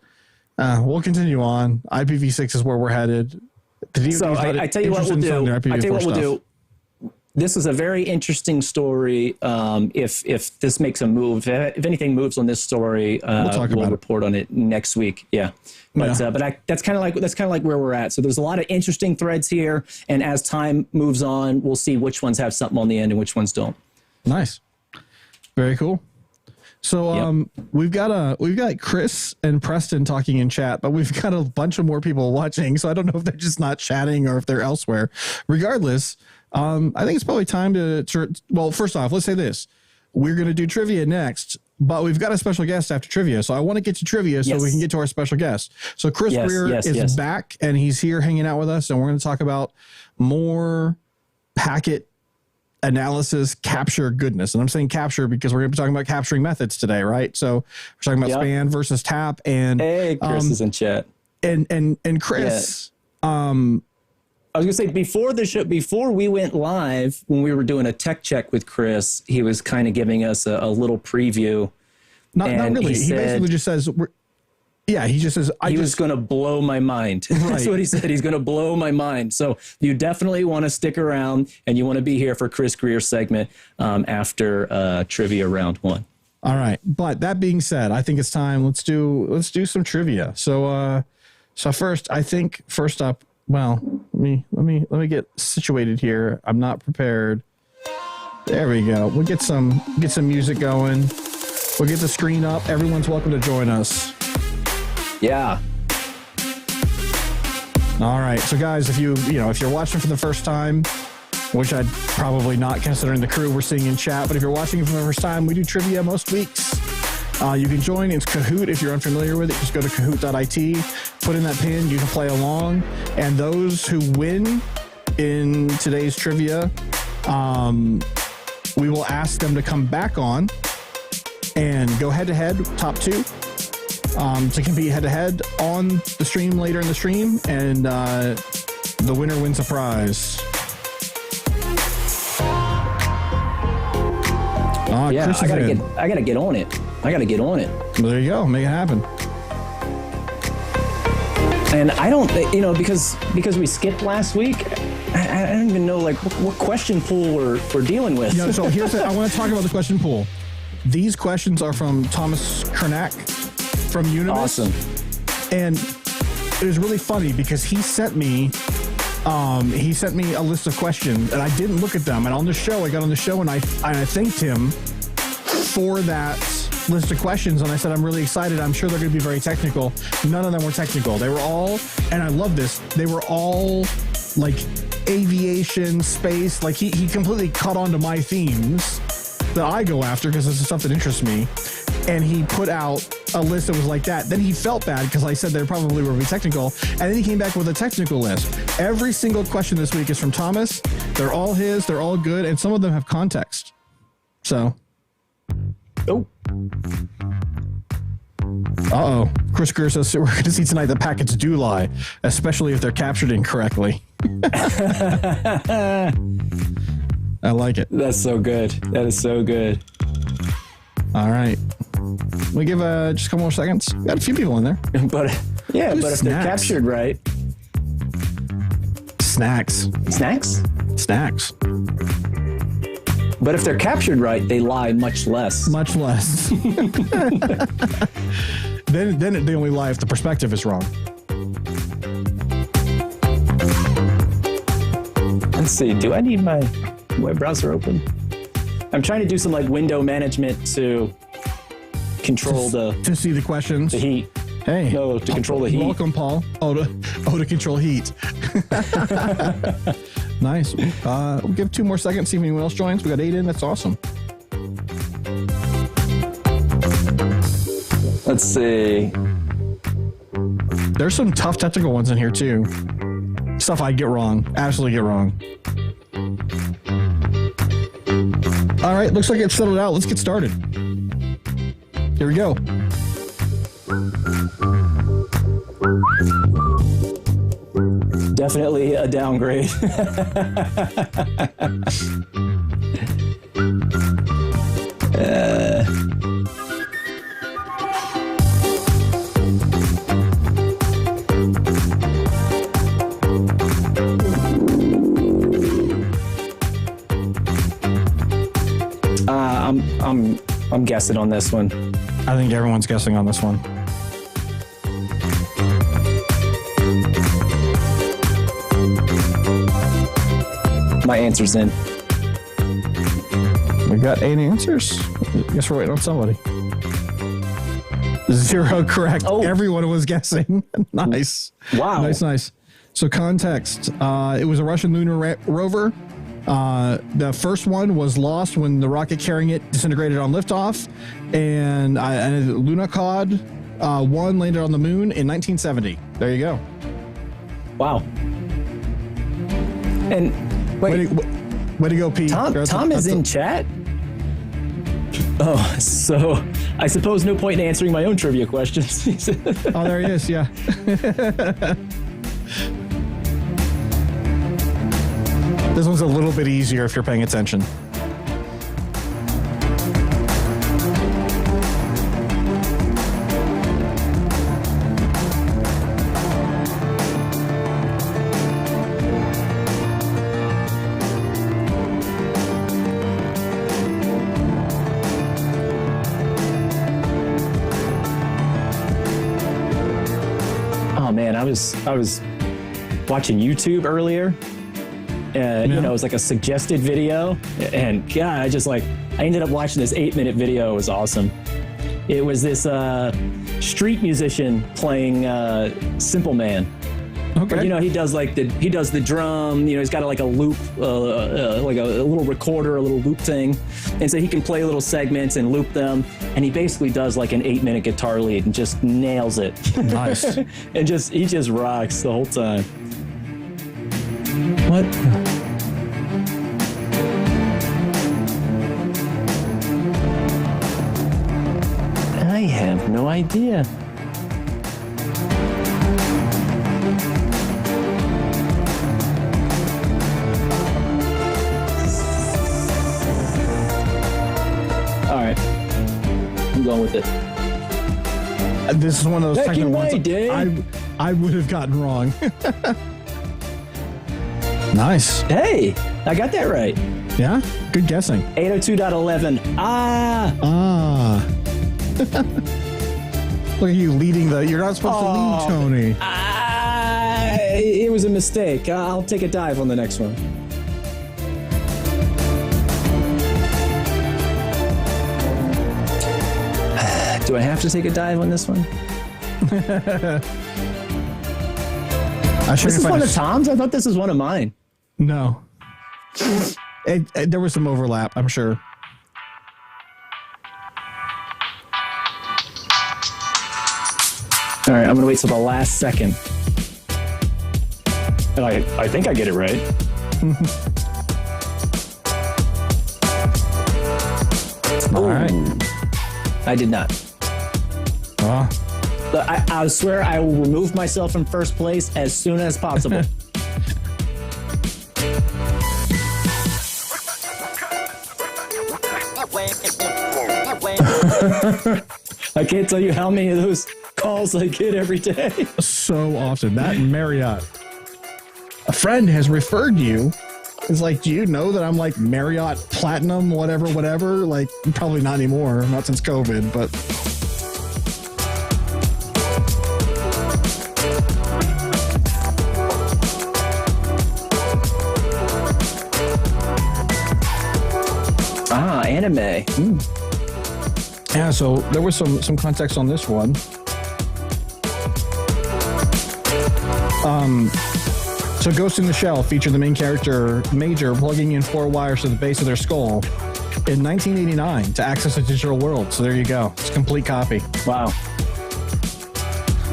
we'll continue on. IPv6 is where we're headed. So I tell you what we'll do. This is a very interesting story. If this makes a move, if anything moves on this story, we'll report on it next week. Yeah, but that's kind of like where we're at. So there's a lot of interesting threads here, and as time moves on, we'll see which ones have something on the end and which ones don't. Nice, very cool. So we've got Chris and Preston talking in chat, but we've got a bunch of more people watching. So I don't know if they're just not chatting or if they're elsewhere. Regardless. I think it's probably time to well, first off, let's say this. We're going to do trivia next, but we've got a special guest after trivia. So I want to get to trivia so we can get to our special guest. So Chris Greer is back, and he's here hanging out with us, and we're going to talk about more packet analysis capture goodness. And I'm saying capture because we're going to be talking about capturing methods today, right? So we're talking about span versus tap. And hey, Chris is in chat. And Chris, I was going to say, before the show, before we went live, when we were doing a tech check with Chris, he was kind of giving us a little preview. Not really. He basically just says, he just says, he was going to blow my mind. Right. That's what he said. He's going to blow my mind. So you definitely want to stick around, and you want to be here for Chris Greer's segment after trivia round 1. All right. But that being said, I think it's time. Let's do some trivia. So first up, well, let me get situated here. I'm not prepared. There we go. We'll get some music going. We'll get the screen up. Everyone's welcome to join us. Yeah. All right. So guys, if you're watching for the first time, which I'd probably not considering the crew we're seeing in chat, but if you're watching it for the first time, we do trivia most weeks. You can join. It's Kahoot. If you're unfamiliar with it, just go to kahoot.it, put in that pin. You can play along. And those who win in today's trivia, we will ask them to come back on and go head-to-head, top 2, to compete head-to-head on the stream later in the stream. And the winner wins a prize. I gotta get on it. I got to get on it. Well, there you go. Make it happen. And I don't, because we skipped last week, I don't even know like what question pool we're dealing with. So I want to talk about the question pool. These questions are from Thomas Kernack from Univis. Awesome. And it was really funny because he sent me a list of questions and I didn't look at them. And on the show, I got on the show and I thanked him for that list of questions. And I said, I'm really excited. I'm sure they're going to be very technical. None of them were technical. They were all, and I love this, they were all like aviation, space. Like he completely caught on to my themes that I go after because this is stuff that interests me. And he put out a list that was like that. Then he felt bad because I said they probably would be technical. And then he came back with a technical list. Every single question this week is from Thomas. They're all his. They're all good. And some of them have context. So. Oh. Uh-oh. Chris Greer says we're going to see tonight that packets do lie, especially if they're captured incorrectly. I like it. That's so good. That is so good. All right. We give just a couple more seconds. We got a few people in there. But if they're captured right. Snacks. But if they're captured right, they lie much less. Much less. Then they only lie if the perspective is wrong. Let's see. Do I need my web browser open? I'm trying to do some like window management to control to see the questions. The heat. Hey. No, to control the heat. Welcome, Paul. To control heat. Nice. We'll give 2 more seconds, see if anyone else joins. We got 8 in. That's awesome. Let's see. There's some tough technical ones in here, too. Stuff I get wrong. Absolutely get wrong. All right. Looks like it's settled out. Let's get started. Here we go. Definitely a downgrade. I'm guessing on this one. I think everyone's guessing on this one. My answer's in. We got 8 answers. I guess we're waiting on somebody. 0 correct. Oh. Everyone was guessing. Nice. Wow. Nice. So context. It was a Russian lunar rover. The first one was lost when the rocket carrying it disintegrated on liftoff. And Lunokhod 1 landed on the moon in 1970. There you go. Wow. And wait. Way to go, Pete. Tom is in chat? Oh, so I suppose no point in answering my own trivia questions. Oh, there he is, yeah. This one's a little bit easier if you're paying attention. Oh man, I was watching YouTube earlier. You know, it was like a suggested video, and God, I ended up watching this 8-minute video. It was awesome. It was this street musician playing Simple Man. Okay. But, you know, he does the drum. You know, he's got like a loop, like a little recorder, a little loop thing, and so he can play little segments and loop them. And he basically does like an 8-minute guitar lead and just nails it. Nice. And he just rocks the whole time. What? I have no idea. All right. I'm going with it. This is one of those technical ones I would have gotten wrong. Nice. Hey, I got that right. Yeah? Good guessing. 802.11. Look at you leading you're not supposed to lead, Tony. It was a mistake. I'll take a dive on the next one. Do I have to take a dive on this one? This is one of Tom's? I thought this was one of mine. No. There was some overlap, I'm sure. All right, I'm going to wait till the last second. And I think I get it right. All right. I did not. I swear I will remove myself from first place as soon as possible. I can't tell you how many of those calls I get every day. So often. That Marriott. A friend has referred you. It's like, do you know that I'm like Marriott Platinum, whatever? Like, probably not anymore. Not since COVID, but... Anime. Yeah, so there was some context on this one. So Ghost in the Shell featured the main character, Major, plugging in 4 wires to the base of their skull in 1989 to access a digital world. So there you go. It's a complete copy. Wow.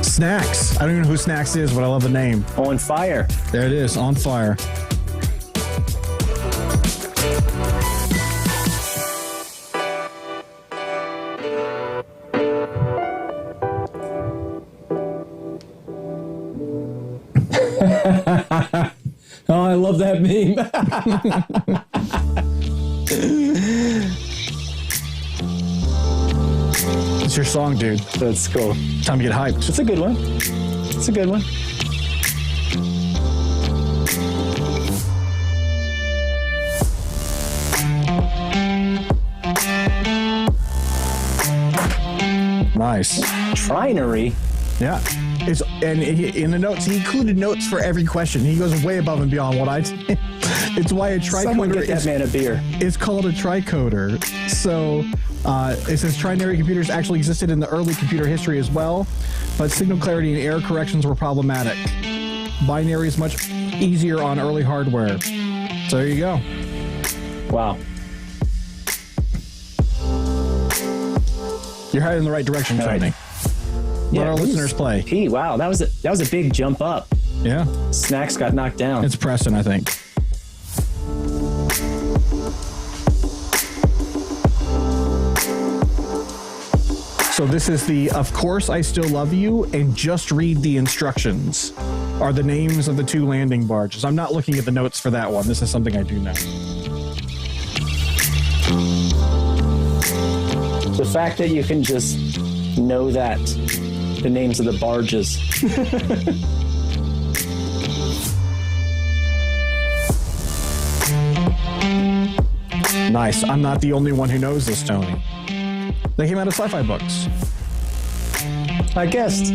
Snacks. I don't even know who Snacks is, but I love the name. On Fire. There it is, On Fire. Oh, I love that meme. It's your song, dude. That's cool. Time to get hyped. It's a good one. It's a good one. Nice. Trinary. Yeah. In the notes, he included notes for every question. He goes way above and beyond what I did. It's why a tricoder Someone get that man a beer. It's called a tricoder. So it says trinary computers actually existed in the early computer history as well, but signal clarity and error corrections were problematic. Binary is much easier on early hardware. So there you go. Wow. You're heading in the right direction, Tony. Let our listeners play. Wow, that was a big jump up. Yeah. Snacks got knocked down. It's Preston, I think. So this is the Of Course I Still Love You and Just Read the Instructions are the names of the 2 landing barges. I'm not looking at the notes for that one. This is something I do know. The fact that you can just know that. The names of the barges. Nice. I'm not the only one who knows this, Tony. They came out of sci-fi books. I guessed.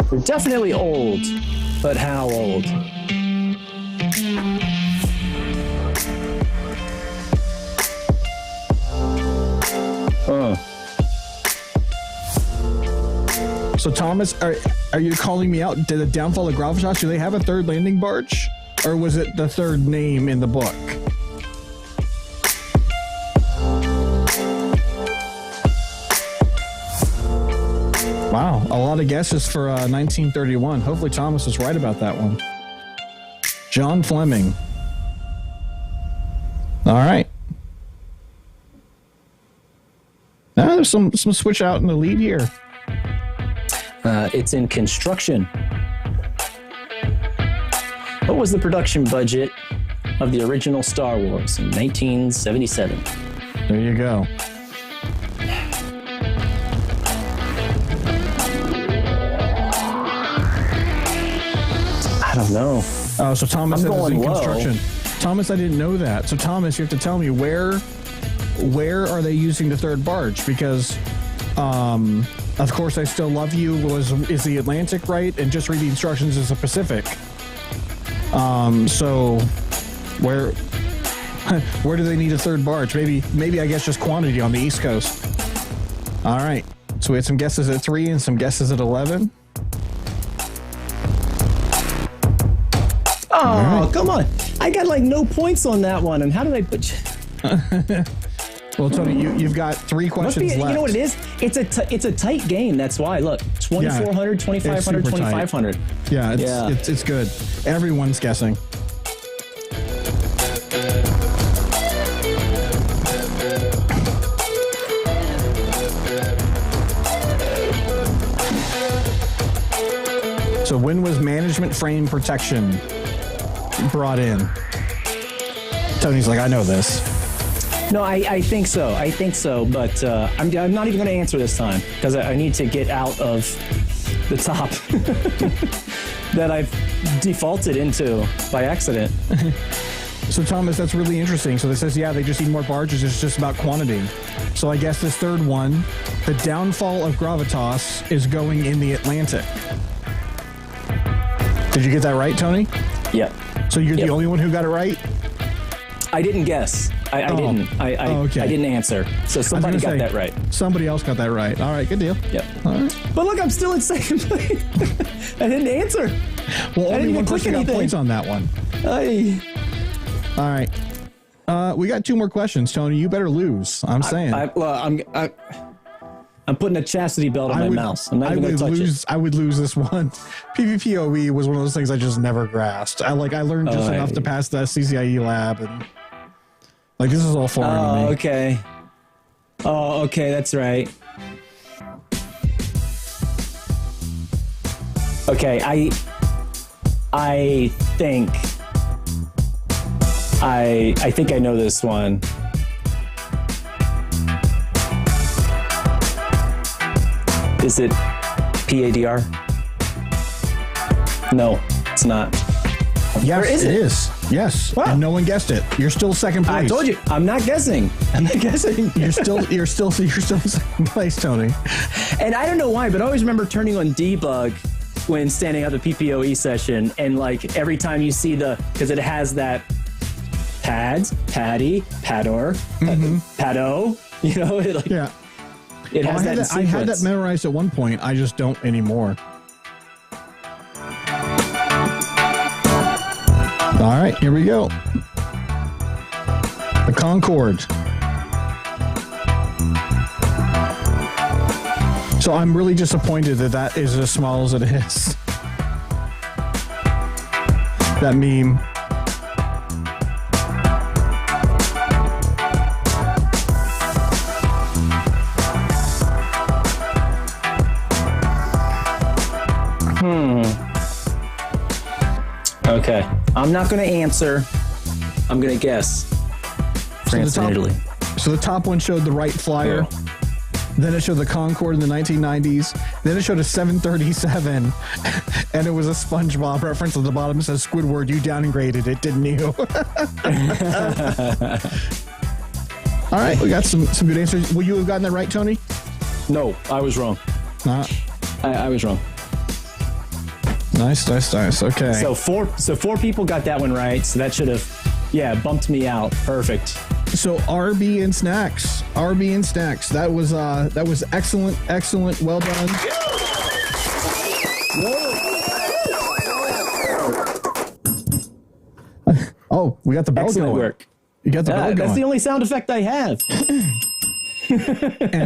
They're definitely old, but how old? So Thomas, are you calling me out? Did the downfall of Gravitas, do they have a 3rd landing barge? Or was it the 3rd name in the book? Wow, a lot of guesses for 1931. Hopefully Thomas is right about that one. John Fleming. All right. there's some switch out in the lead here. It's in construction. What was the production budget of the original Star Wars in 1977? There you go. I don't know. Oh, so Thomas says it's in low. construction. Thomas, I didn't know that. So Thomas, you have to tell me where are they using the third barge? Because, of course, I Still Love You is the Atlantic, right? And Just Read the Instructions is the Pacific. So where do they need a third barge? Maybe I guess just quantity on the East Coast. All right. So we had some guesses at 3 and some guesses at 11. Oh, right. Come on. I got like no points on that one. And how did I put you? Well, Tony, you've got 3 questions left. You know what it is? It's a tight game. That's why. Look, 2,400, 2,500, 2,500. Yeah, it's good. Everyone's guessing. So when was management frame protection brought in? Tony's like, I know this. No, I think so. But I'm not even going to answer this time because I need to get out of the top that I've defaulted into by accident. So, Thomas, that's really interesting. So, this says, yeah, they just need more barges. It's just about quantity. So, I guess this third one, the downfall of gravitas is going in the Atlantic. Did you get that right, Tony? Yep. So, you're the only one who got it right? I didn't guess. I didn't. Okay. I didn't answer. So somebody got that right. Somebody else got that right. All right, good deal. Yep. All right. But look, I'm still in second place. I didn't answer. Well, only one person got points on that one. All right. We got 2 more questions, Tony. You better lose. I'm saying. I'm putting a chastity belt on my mouse. I'm not even going to touch it. I would lose this one. PvPoE was one of those things I just never grasped. I learned just enough to pass the CCIE lab, and this is all foreign to me. Okay. Oh, okay, that's right. Okay, I think I know this one. Is it PADR? No, it's not. Yes, it is. Yes. Wow. And no one guessed it. You're still second place. I told you, I'm not guessing. You're still second place, Tony. And I don't know why, but I always remember turning on debug when standing up the PPOE session, and every time you see because it has that pads, paddy, pador, pado, yeah. It has that sequence. I had that memorized at one point. I just don't anymore. All right, here we go. The Concorde. So I'm really disappointed that is as small as it is. That meme. Okay. I'm not going to answer. I'm going to guess. France and Italy. So the top one showed the Wright Flyer. Oh. Then it showed the Concorde in the 1990s. Then it showed a 737. And it was a SpongeBob reference at the bottom. It says, Squidward, you downgraded it, didn't you? All right. We got some good answers. Will you have gotten that right, Tony? No, I was wrong. I was wrong. Nice. Okay. So four people got that one right. So that should have, bumped me out. Perfect. So RB and snacks. That was excellent. Well done. Oh, we got the bell Excellent going. Work. You got the bell going. That's the only sound effect I have.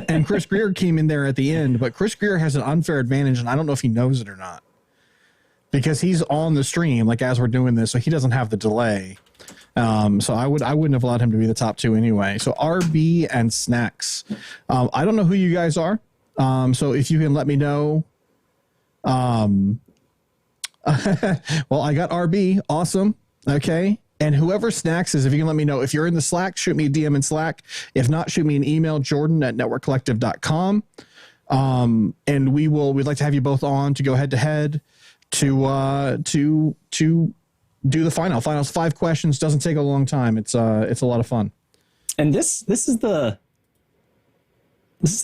and Chris Greer came in there at the end, but Chris Greer has an unfair advantage, and I don't know if he knows it or not. Because he's on the stream, as we're doing this, so he doesn't have the delay. So I wouldn't have allowed him to be the top two anyway. So RB and Snacks. I don't know who you guys are. So if you can let me know. Well, I got RB. Awesome. Okay. And whoever Snacks is, if you can let me know. If you're in the Slack, shoot me a DM in Slack. If not, shoot me an email, jordan@networkcollective.com. And we'd like to have you both on to go head to head to do the finals. 5 questions, doesn't take a long time. It's a lot of fun. And this is the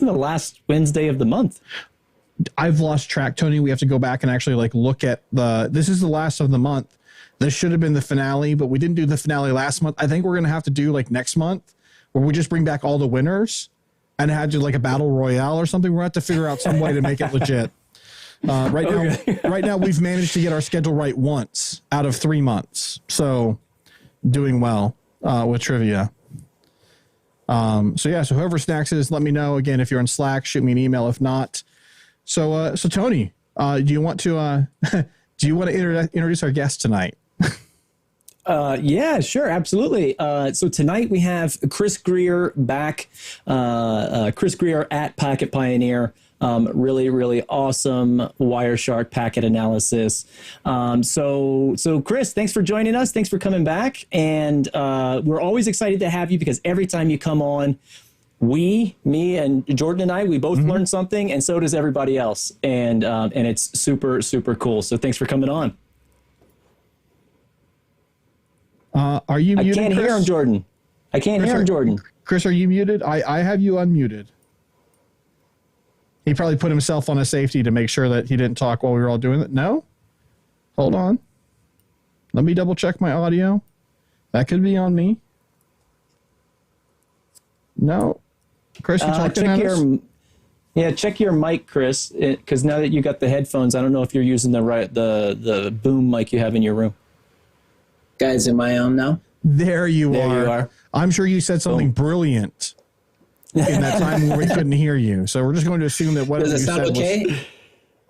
last Wednesday of the month. I've lost track, Tony. We have to go back and actually look at this is the last of the month. This should have been the finale, but we didn't do the finale last month. I think we're going to have to do next month where we just bring back all the winners and have to a battle royale or something. We're going to have to figure out some way to make it legit. Right now we've managed to get our schedule right once out of 3 months. So doing well with trivia. So whoever Snacks is, let me know. Again, if you're on Slack, shoot me an email. If not, so Tony, do you want to introduce our guest tonight? Yeah, sure. Absolutely. So tonight we have Chris Greer back, Chris Greer at Packet Pioneer. Really, really awesome Wireshark packet analysis. So Chris, thanks for joining us. Thanks for coming back. And we're always excited to have you because every time you come on, me and Jordan and I, we both learn something, and so does everybody else. And it's super, super cool. So thanks for coming on. Are you muted, I can't hear him, Jordan. I can't hear him, Jordan. Chris, are you muted? I have you unmuted. He probably put himself on a safety to make sure that he didn't talk while we were all doing it. No? Hold on. Let me double check my audio. That could be on me. No. Chris, you talking at us? Yeah, check your mic, Chris, because now that you got the headphones, I don't know if you're using the boom mic you have in your room. Guys, am I on now? There you are. I'm sure you said something brilliant in that time when we couldn't hear you. So we're just going to assume that whatever you said was... Does it sound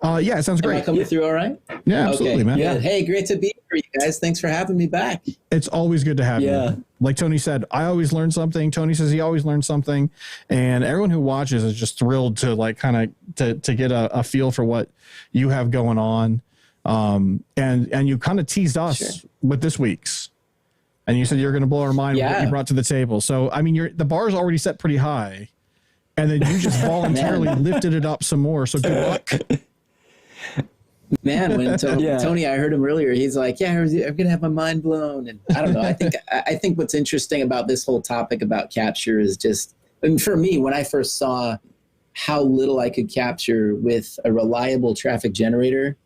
okay? Yeah, it sounds great. Am I coming through all right? Yeah, absolutely, okay, man. Yeah. Hey, great to be here, you guys. Thanks for having me back. It's always good to have you. Like Tony said, I always learn something. Tony says he always learns something. And everyone who watches is just thrilled to to get a feel for what you have going on. And you kind of teased us with this week's. And you said you're going to blow our mind with what you brought to the table. So, I mean, the bar's already set pretty high. And then you just voluntarily lifted it up some more. So good luck. Man, when Tony, I heard him earlier, he's like, I'm going to have my mind blown. And I don't know. I think what's interesting about this whole topic about capture is just, and for me, when I first saw how little I could capture with a reliable traffic generator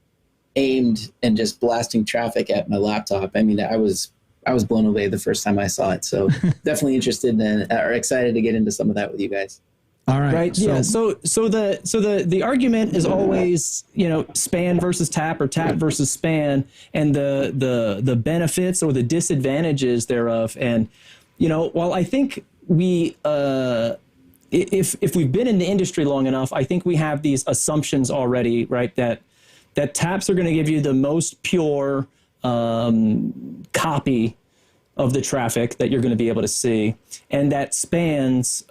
aimed and just blasting traffic at my laptop, I mean, I was blown away the first time I saw it. So definitely interested in or excited to get into some of that with you guys. All right. Right. So the argument is always, span versus tap or tap versus span, and the benefits or the disadvantages thereof. And, while I think we, if we've been in the industry long enough, I think we have these assumptions already, right? That taps are going to give you the most pure copy of the traffic that you're going to be able to see, and that spans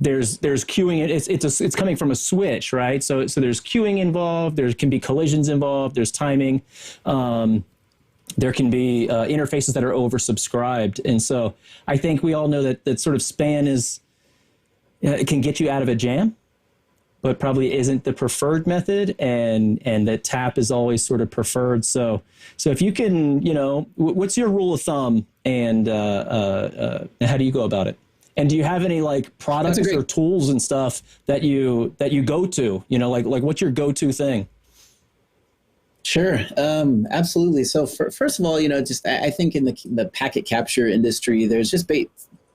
there's queuing. It's coming from a switch, right? So there's queuing involved. There can be collisions involved. There's timing. There can be interfaces that are oversubscribed, and so I think we all know that sort of span is it can get you out of a jam, but probably isn't the preferred method, and that tap is always sort of preferred. So if you can, what's your rule of thumb, and how do you go about it? And do you have any products or tools and stuff that you go to? Like what's your go-to thing? Sure, absolutely. So first of all, I think in the packet capture industry, there's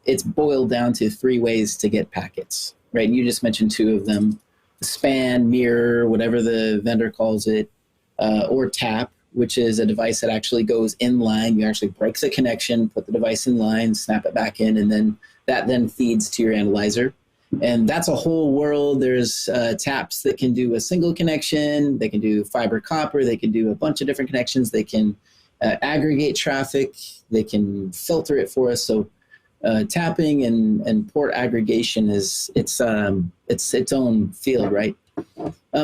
it's boiled down to 3 ways to get packets, right? You just mentioned 2 of them. Span, mirror, whatever the vendor calls it, or tap, which is a device that actually goes in line. You actually break the connection, put the device in line, snap it back in, and then that feeds to your analyzer. And that's a whole world. There's taps that can do a single connection. They can do fiber copper. They can do a bunch of different connections. They can aggregate traffic. They can filter it for us. So tapping and port aggregation is its own field, right?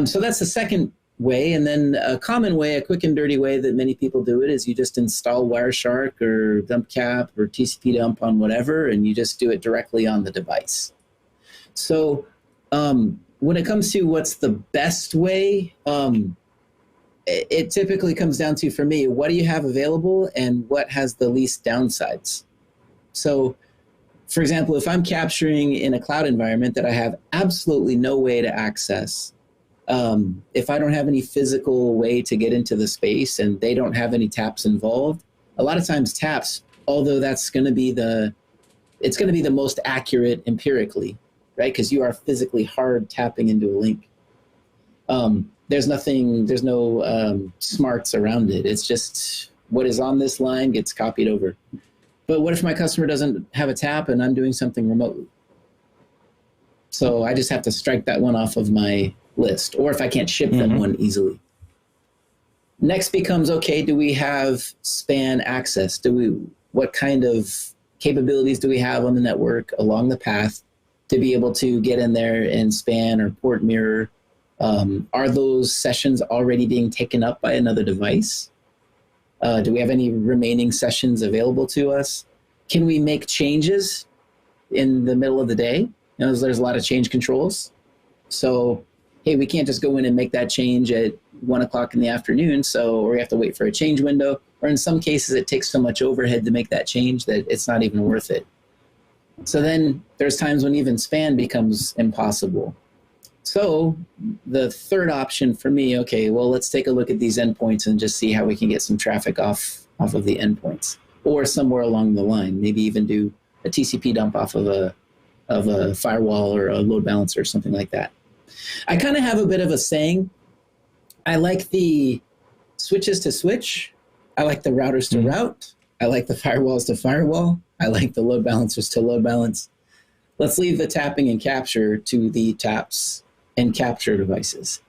So that's the second way. And then a common way, a quick and dirty way that many people do it is you just install Wireshark or DumpCap or TCP dump on whatever, and you just do it directly on the device. So when it comes to what's the best way, it typically comes down to, for me, what do you have available and what has the least downsides? So, for example, if I'm capturing in a cloud environment that I have absolutely no way to access, if I don't have any physical way to get into the space and they don't have any taps involved, a lot of times taps, although that's going to be the most accurate empirically, right? Because you are physically hard tapping into a link. There's no smarts around it. It's just what is on this line gets copied over. But what if my customer doesn't have a tap and I'm doing something remotely? So I just have to strike that one off of my list, or if I can't ship them one easily. Next becomes, okay, do we have span access? What kind of capabilities do we have on the network along the path to be able to get in there and span or port mirror? Are those sessions already being taken up by another device? Do we have any remaining sessions available to us? Can we make changes in the middle of the day? There's a lot of change controls. So, hey, we can't just go in and make that change at 1 o'clock in the afternoon, or we have to wait for a change window. Or in some cases, it takes so much overhead to make that change that it's not even worth it. So then there's times when even span becomes impossible. So the third option for me, okay, well, let's take a look at these endpoints and just see how we can get some traffic off of the endpoints, or somewhere along the line. Maybe even do a TCP dump off of a firewall or a load balancer or something like that. I kind of have a bit of a saying. I like the switches to switch. I like the routers to route. I like the firewalls to firewall. I like the load balancers to load balance. Let's leave the tapping and capture to the taps and capture devices.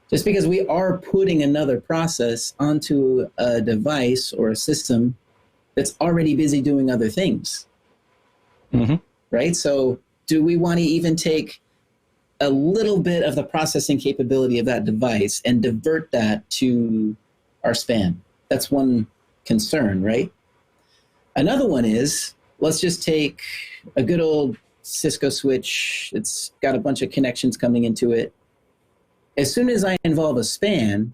Just because we are putting another process onto a device or a system that's already busy doing other things. Right? So do we want to even take a little bit of the processing capability of that device and divert that to our span? That's one concern, right? Another one is, let's just take a good old Cisco switch. It's got a bunch of connections coming into it. As soon as I involve a span,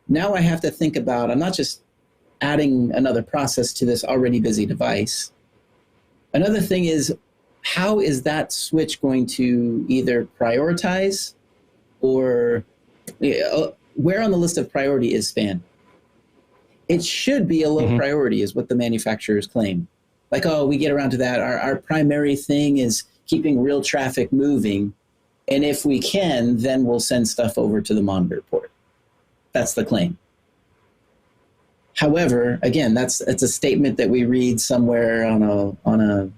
now I have to think about, I'm not just adding another process to this already busy device. Another thing is, how is that switch going to either prioritize, or where on the list of priority is span? It should be a low priority, is what the manufacturers claim. Like, oh, we get around to that. Our primary thing is keeping real traffic moving. And if we can, then we'll send stuff over to the monitor port. That's the claim. However, again, it's a statement that we read somewhere on a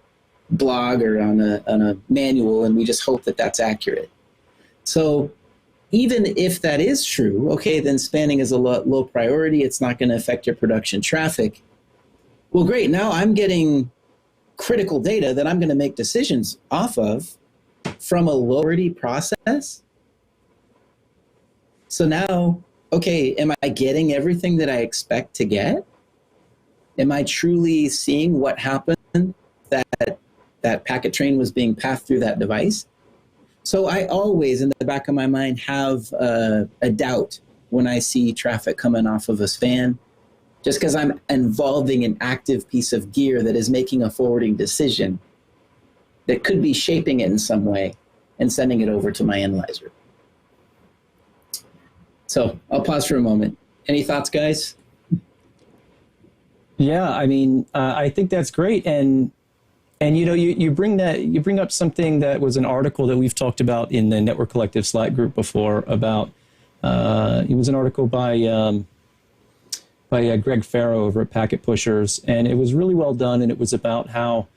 blog or on a manual, and we just hope that that's accurate. So even if that is true, okay, then spanning is a low priority. It's not going to affect your production traffic. Well, great. Now I'm getting critical data that I'm going to make decisions off of from a low priority process. So now, okay, am I getting everything that I expect to get? Am I truly seeing what happened, that packet train was being passed through that device? So I always, in the back of my mind, have a doubt when I see traffic coming off of a span, just because I'm involving an active piece of gear that is making a forwarding decision that could be shaping it in some way and sending it over to my analyzer. So I'll pause for a moment. Any thoughts, guys? Yeah, I mean, I think that's great. And you bring up something that was an article that we've talked about in the Network Collective Slack group before about, it was an article by Greg Farrow over at Packet Pushers, and it was really well done, and it was about how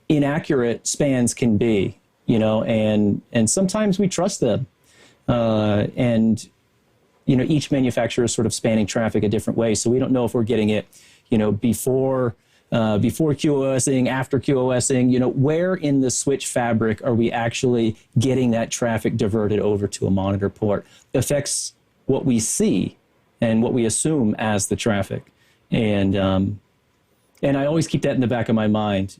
inaccurate spans can be, and sometimes we trust them. And each manufacturer is sort of spanning traffic a different way. So we don't know if we're getting it, before QoSing, after QoSing, where in the switch fabric are we actually getting that traffic diverted over to a monitor port affects what we see and what we assume as the traffic. And I always keep that in the back of my mind.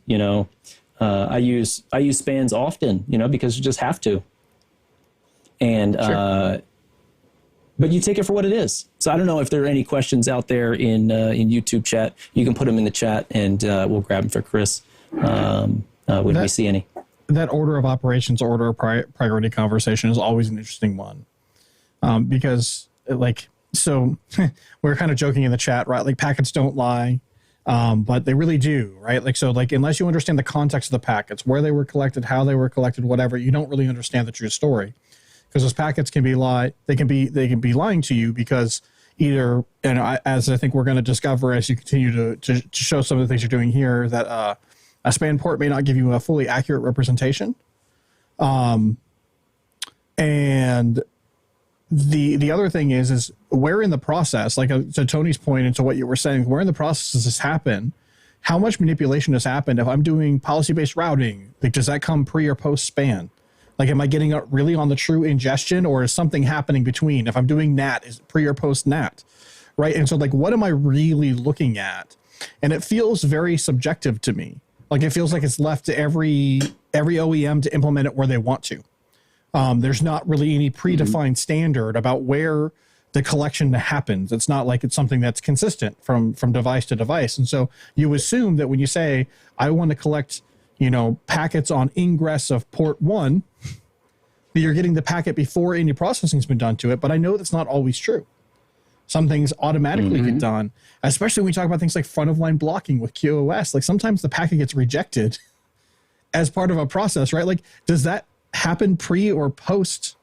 I use spans often, because you just have to. And, sure. But you take it for what it is. So I don't know if there are any questions out there in YouTube chat. You can put them in the chat, and we'll grab them for Chris when we see any. That order of operations, order of priority conversation is always an interesting one, because so we're kind of joking in the chat, right? Like packets don't lie, but they really do, right? Unless you understand the context of the packets, where they were collected, how they were collected, whatever, you don't really understand the true story. Because those packets can be they can be lying to you because either, as I think we're going to discover as you continue to show some of the things you're doing here, that a span port may not give you a fully accurate representation. And the other thing is where in the process, to Tony's point and to what you were saying, where in the process does this happen? How much manipulation has happened? If I'm doing policy-based routing, does that come pre or post span? Am I getting it really on the true ingestion, or is something happening between? If I'm doing NAT, is it pre or post NAT, right? And so what am I really looking at? And it feels very subjective to me. It feels like it's left to every OEM to implement it where they want to. There's not really any predefined standard about where the collection happens. It's not like it's something that's consistent from device to device. And so you assume that when you say, I want to collect packets on ingress of port 1, you're getting the packet before any processing's been done to it. But I know that's not always true. Some things automatically get done, especially when we talk about things like front of line blocking with QoS. Sometimes the packet gets rejected as part of a process, right? Does that happen pre or post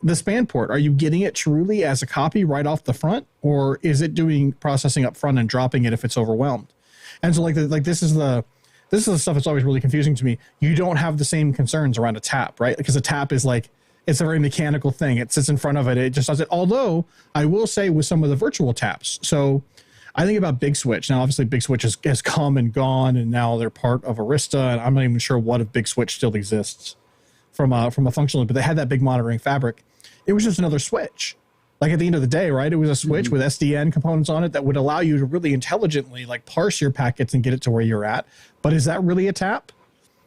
the span port? Are you getting it truly as a copy right off the front, or is it doing processing up front and dropping it if it's overwhelmed? And so this is the stuff that's always really confusing to me. You don't have the same concerns around a tap, right? Because a tap is it's a very mechanical thing. It sits in front of it. It just does it. Although I will say with some of the virtual taps. So I think about Big Switch. Now, obviously Big Switch has come and gone, and now they're part of Arista. And I'm not even sure what if Big Switch still exists from a functional, but they had that big monitoring fabric. It was just another switch. At the end of the day, right? It was a switch with SDN components on it that would allow you to really intelligently parse your packets and get it to where you're at. But is that really a tap?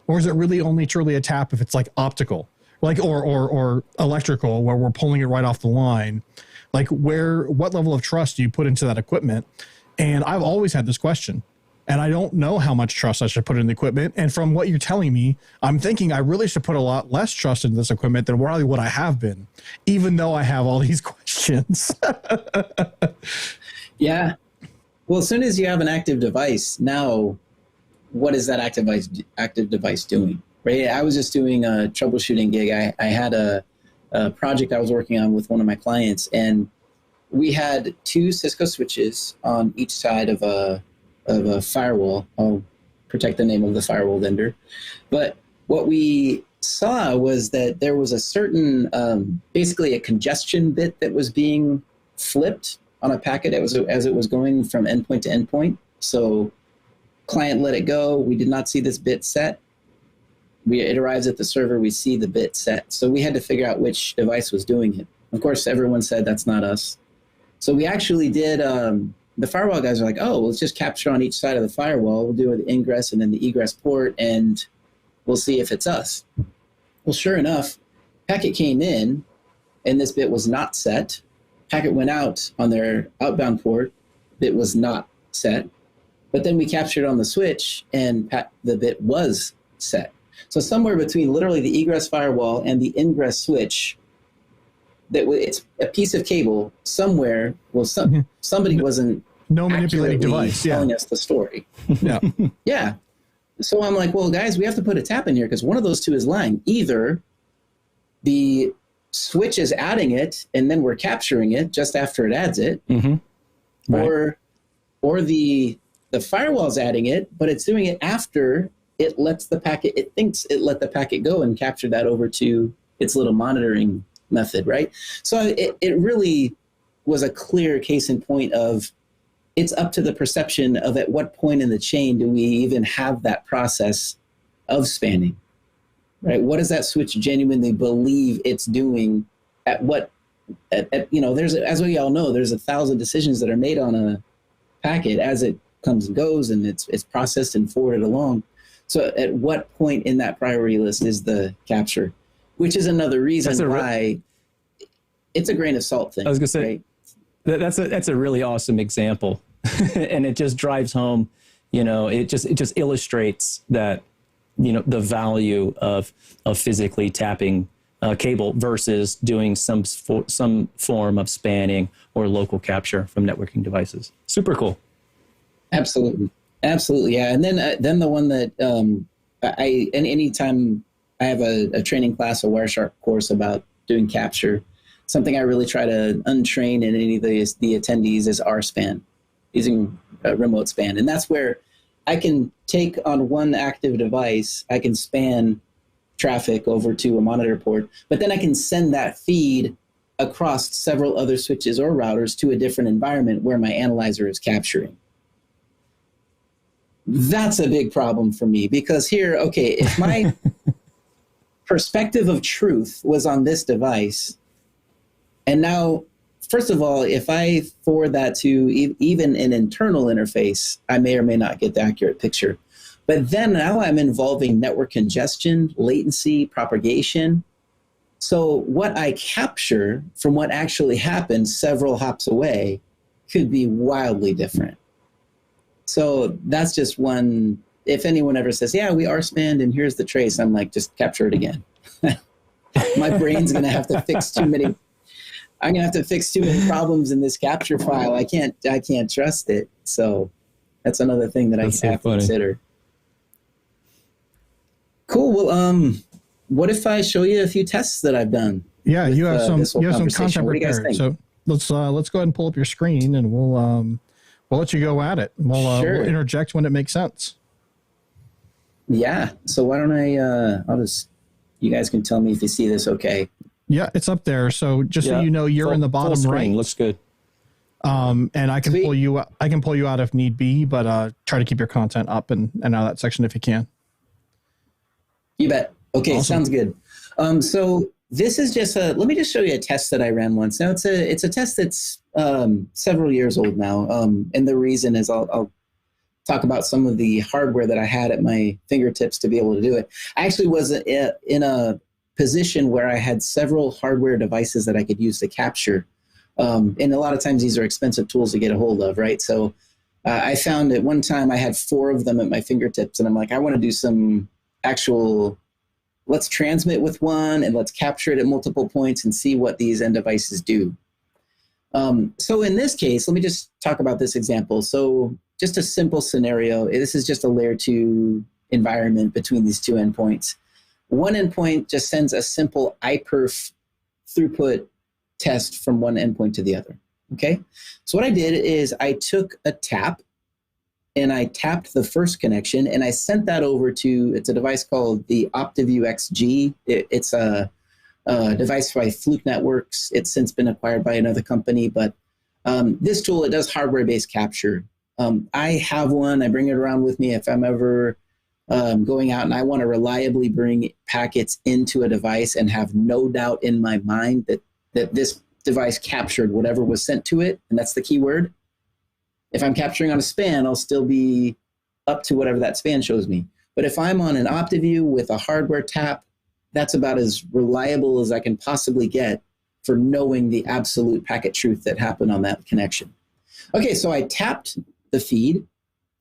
Or is it really only truly a tap if it's optical? Or electrical, where we're pulling it right off the line? What level of trust do you put into that equipment? And I've always had this question. And I don't know how much trust I should put in the equipment. And from what you're telling me, I'm thinking I really should put a lot less trust into this equipment than probably what I have been, even though I have all these questions. Yeah. Well, as soon as you have an active device, now what is that active device doing? Right. I was just doing a troubleshooting gig. I had a project I was working on with one of my clients, and we had 2 Cisco switches on each side of a firewall. I'll protect the name of the firewall vendor. But what we saw was that there was a certain, basically a congestion bit that was being flipped on a packet as it was going from endpoint to endpoint. So client let it go. We did not see this bit set. It arrives at the server. We see the bit set. So we had to figure out which device was doing it. Of course, everyone said that's not us. So we actually did... the firewall guys are like, oh, let's just capture on each side of the firewall. We'll do the ingress and then the egress port, and we'll see if it's us. Well, sure enough, packet came in, and this bit was not set. Packet went out on their outbound port. Bit was not set. But then we captured on the switch, and the bit was set. So somewhere between literally the egress firewall and the ingress switch, it's a piece of cable somewhere. Well, somebody wasn't manipulating device telling us the story. Yeah. Yeah. So I'm like, well, guys, we have to put a tap in here because one of those two is lying. Either the switch is adding it and then we're capturing it just after it adds it, right. or the firewall's adding it, but it's doing it after it thinks it let the packet go and captured that over to its little monitoring method, right? So it really was a clear case in point of it's up to the perception of at what point in the chain do we even have that process of spanning, right? What does that switch genuinely believe it's doing at what, there's, as we all know, there's 1,000 decisions that are made on a packet as it comes and goes, and it's processed and forwarded along. So at what point in that priority list is the capture, which is another reason why it's a grain of salt thing. I was going to say, right? that's a really awesome example. And it just drives home, it just illustrates that, the value of physically tapping cable versus doing some form of spanning or local capture from networking devices. Super cool. Absolutely. Yeah. And then the one that anytime I have a training class, a Wireshark course about doing capture, something I really try to untrain in any of the attendees is RSpan, using remote span. And that's where I can take on one active device, I can span traffic over to a monitor port, but then I can send that feed across several other switches or routers to a different environment where my analyzer is capturing. That's a big problem for me because here, okay, if my perspective of truth was on this device, and now, first of all, if I forward that to even an internal interface, I may or may not get the accurate picture. But then now I'm involving network congestion, latency, propagation. So what I capture from what actually happened several hops away could be wildly different. So that's just one. If anyone ever says, yeah, we are spanned and here's the trace, I'm like, just capture it again. My brain's going to have to fix too many. I'm going to have to fix too many problems in this capture file. I can't trust it. So that's another thing that I have to consider. Cool. Well, what if I show you a few tests that I've done? Yeah, you have some content prepared. So let's go ahead and pull up your screen, and we'll let you go at it. We'll interject when it makes sense. Yeah. So why don't you guys can tell me if you see this okay. Yeah, it's up there. So just so you know, you're in the bottom right. Looks good. And I can pull you out if need be, but try to keep your content up and out of that section if you can. You bet. Okay, awesome. Sounds good. So this is just let me just show you a test that I ran once. Now it's a test that's several years old now. And the reason is I'll talk about some of the hardware that I had at my fingertips to be able to do it. I actually was in a position where I had several hardware devices that I could use to capture. And a lot of times these are expensive tools to get a hold of, right? So I found at one time I had 4 of them at my fingertips, and I'm like, I want to do some actual, let's transmit with one and let's capture it at multiple points and see what these end devices do. So in this case, let me just talk about this example. So just a simple scenario. This is just a layer 2 environment between these 2 endpoints. One endpoint just sends a simple iPerf throughput test from one endpoint to the other. Okay. So what I did is I took a tap and I tapped the first connection and I sent that over to, it's a device called the OptiView XG. It's a device by Fluke Networks. It's since been acquired by another company, but this tool, it does hardware-based capture. I have one. I bring it around with me if I'm ever going out and I want to reliably bring packets into a device and have no doubt in my mind that this device captured whatever was sent to it, and that's the key word. If I'm capturing on a span, I'll still be up to whatever that span shows me. But if I'm on an OptiView with a hardware tap, that's about as reliable as I can possibly get for knowing the absolute packet truth that happened on that connection. Okay, so I tapped the feed,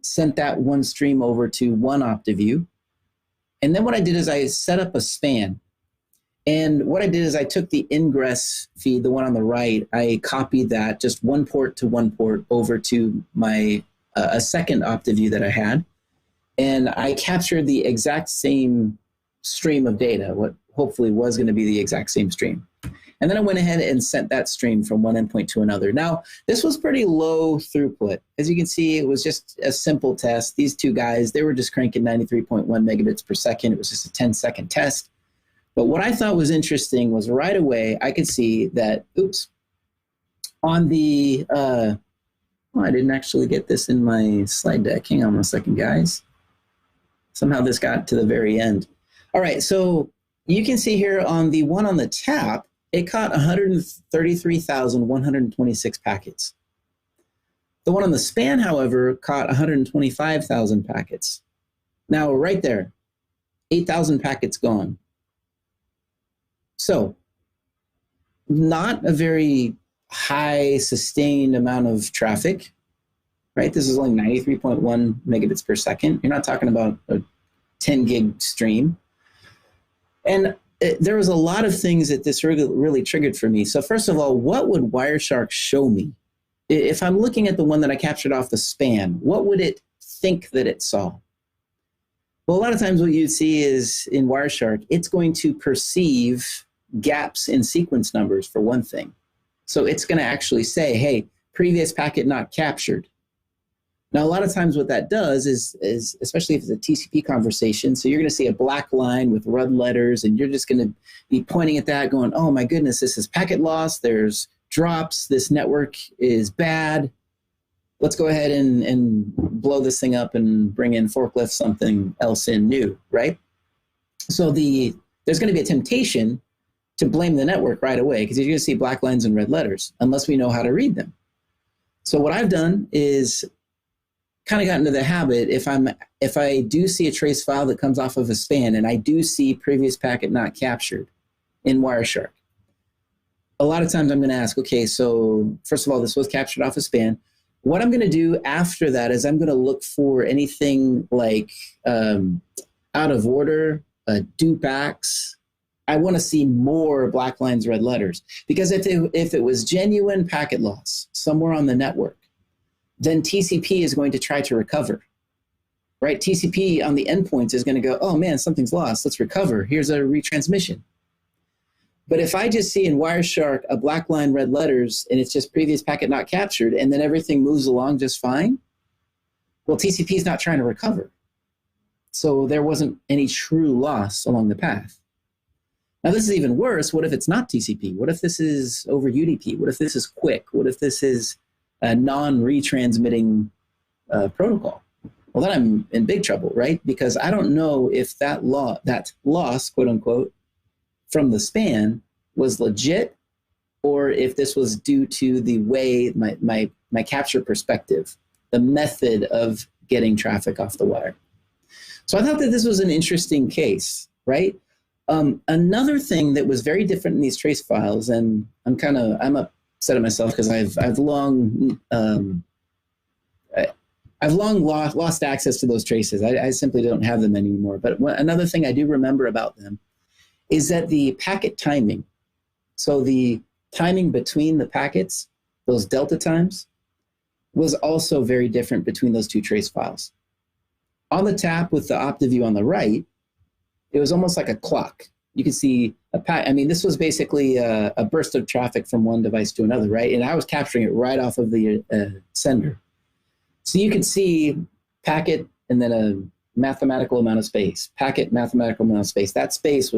sent that one stream over to one OptiView. And then what I did is I set up a span. And what I did is I took the ingress feed, the one on the right, I copied that just one port to one port over to my a second OptiView that I had. And I captured the exact same stream of data, what hopefully was going to be the exact same stream. And then I went ahead and sent that stream from one endpoint to another. Now, this was pretty low throughput. As you can see, it was just a simple test. These 2 guys, they were just cranking 93.1 megabits per second. It was just a 10-second test. But what I thought was interesting was right away I could see that, on the, I didn't actually get this in my slide deck. Hang on a second, guys. Somehow this got to the very end. All right, so you can see here on the one on the tap, it caught 133,126 packets. The one on the span, however, caught 125,000 packets. Now, right there, 8,000 packets gone. So, not a very high sustained amount of traffic, right? This is only 93.1 megabits per second. You're not talking about a 10 gig stream. And there was a lot of things that this really triggered for me. So first of all, what would Wireshark show me? If I'm looking at the one that I captured off the span, what would it think that it saw? Well, a lot of times what you'd see is in Wireshark, it's going to perceive gaps in sequence numbers for one thing. So it's going to actually say, hey, previous packet not captured. Now, a lot of times what that does is especially if it's a TCP conversation, so you're going to see a black line with red letters, and you're just going to be pointing at that going, oh my goodness, this is packet loss, there's drops, this network is bad. Let's go ahead and blow this thing up and bring in forklift something else in new, right? So there's going to be a temptation to blame the network right away because you're going to see black lines and red letters unless we know how to read them. So what I've done is kind of got into the habit, if I do see a trace file that comes off of a span and I do see previous packet not captured in Wireshark, a lot of times I'm going to ask, okay, so first of all, this was captured off a span. What I'm going to do after that is I'm going to look for anything like out of order, dupacks. I want to see more black lines, red letters. Because if it was genuine packet loss somewhere on the network, then TCP is going to try to recover, right? TCP on the endpoints is going to go, oh man, something's lost, let's recover. Here's a retransmission. But if I just see in Wireshark a black line, red letters, and it's just previous packet not captured, and then everything moves along just fine, well, TCP is not trying to recover. So there wasn't any true loss along the path. Now, this is even worse. What if it's not TCP? What if this is over UDP? What if this is QUIC? What if this is a non-retransmitting protocol? Well, then I'm in big trouble, right? Because I don't know if that loss, quote unquote, from the span was legit, or if this was due to the way my capture perspective, the method of getting traffic off the wire. So I thought that this was an interesting case, right? Another thing that was very different in these trace files, and I'm upset at myself because I've long lost access to those traces. I simply don't have them anymore. But another thing I do remember about them is that the packet timing, so the timing between the packets, those delta times, was also very different between those two trace files. On the tap with the OptiView on the right, it was almost like a clock. You could see this was basically a burst of traffic from one device to another, right? And I was capturing it right off of the sender. So you could see packet and then a mathematical amount of space, packet, mathematical amount of space. That space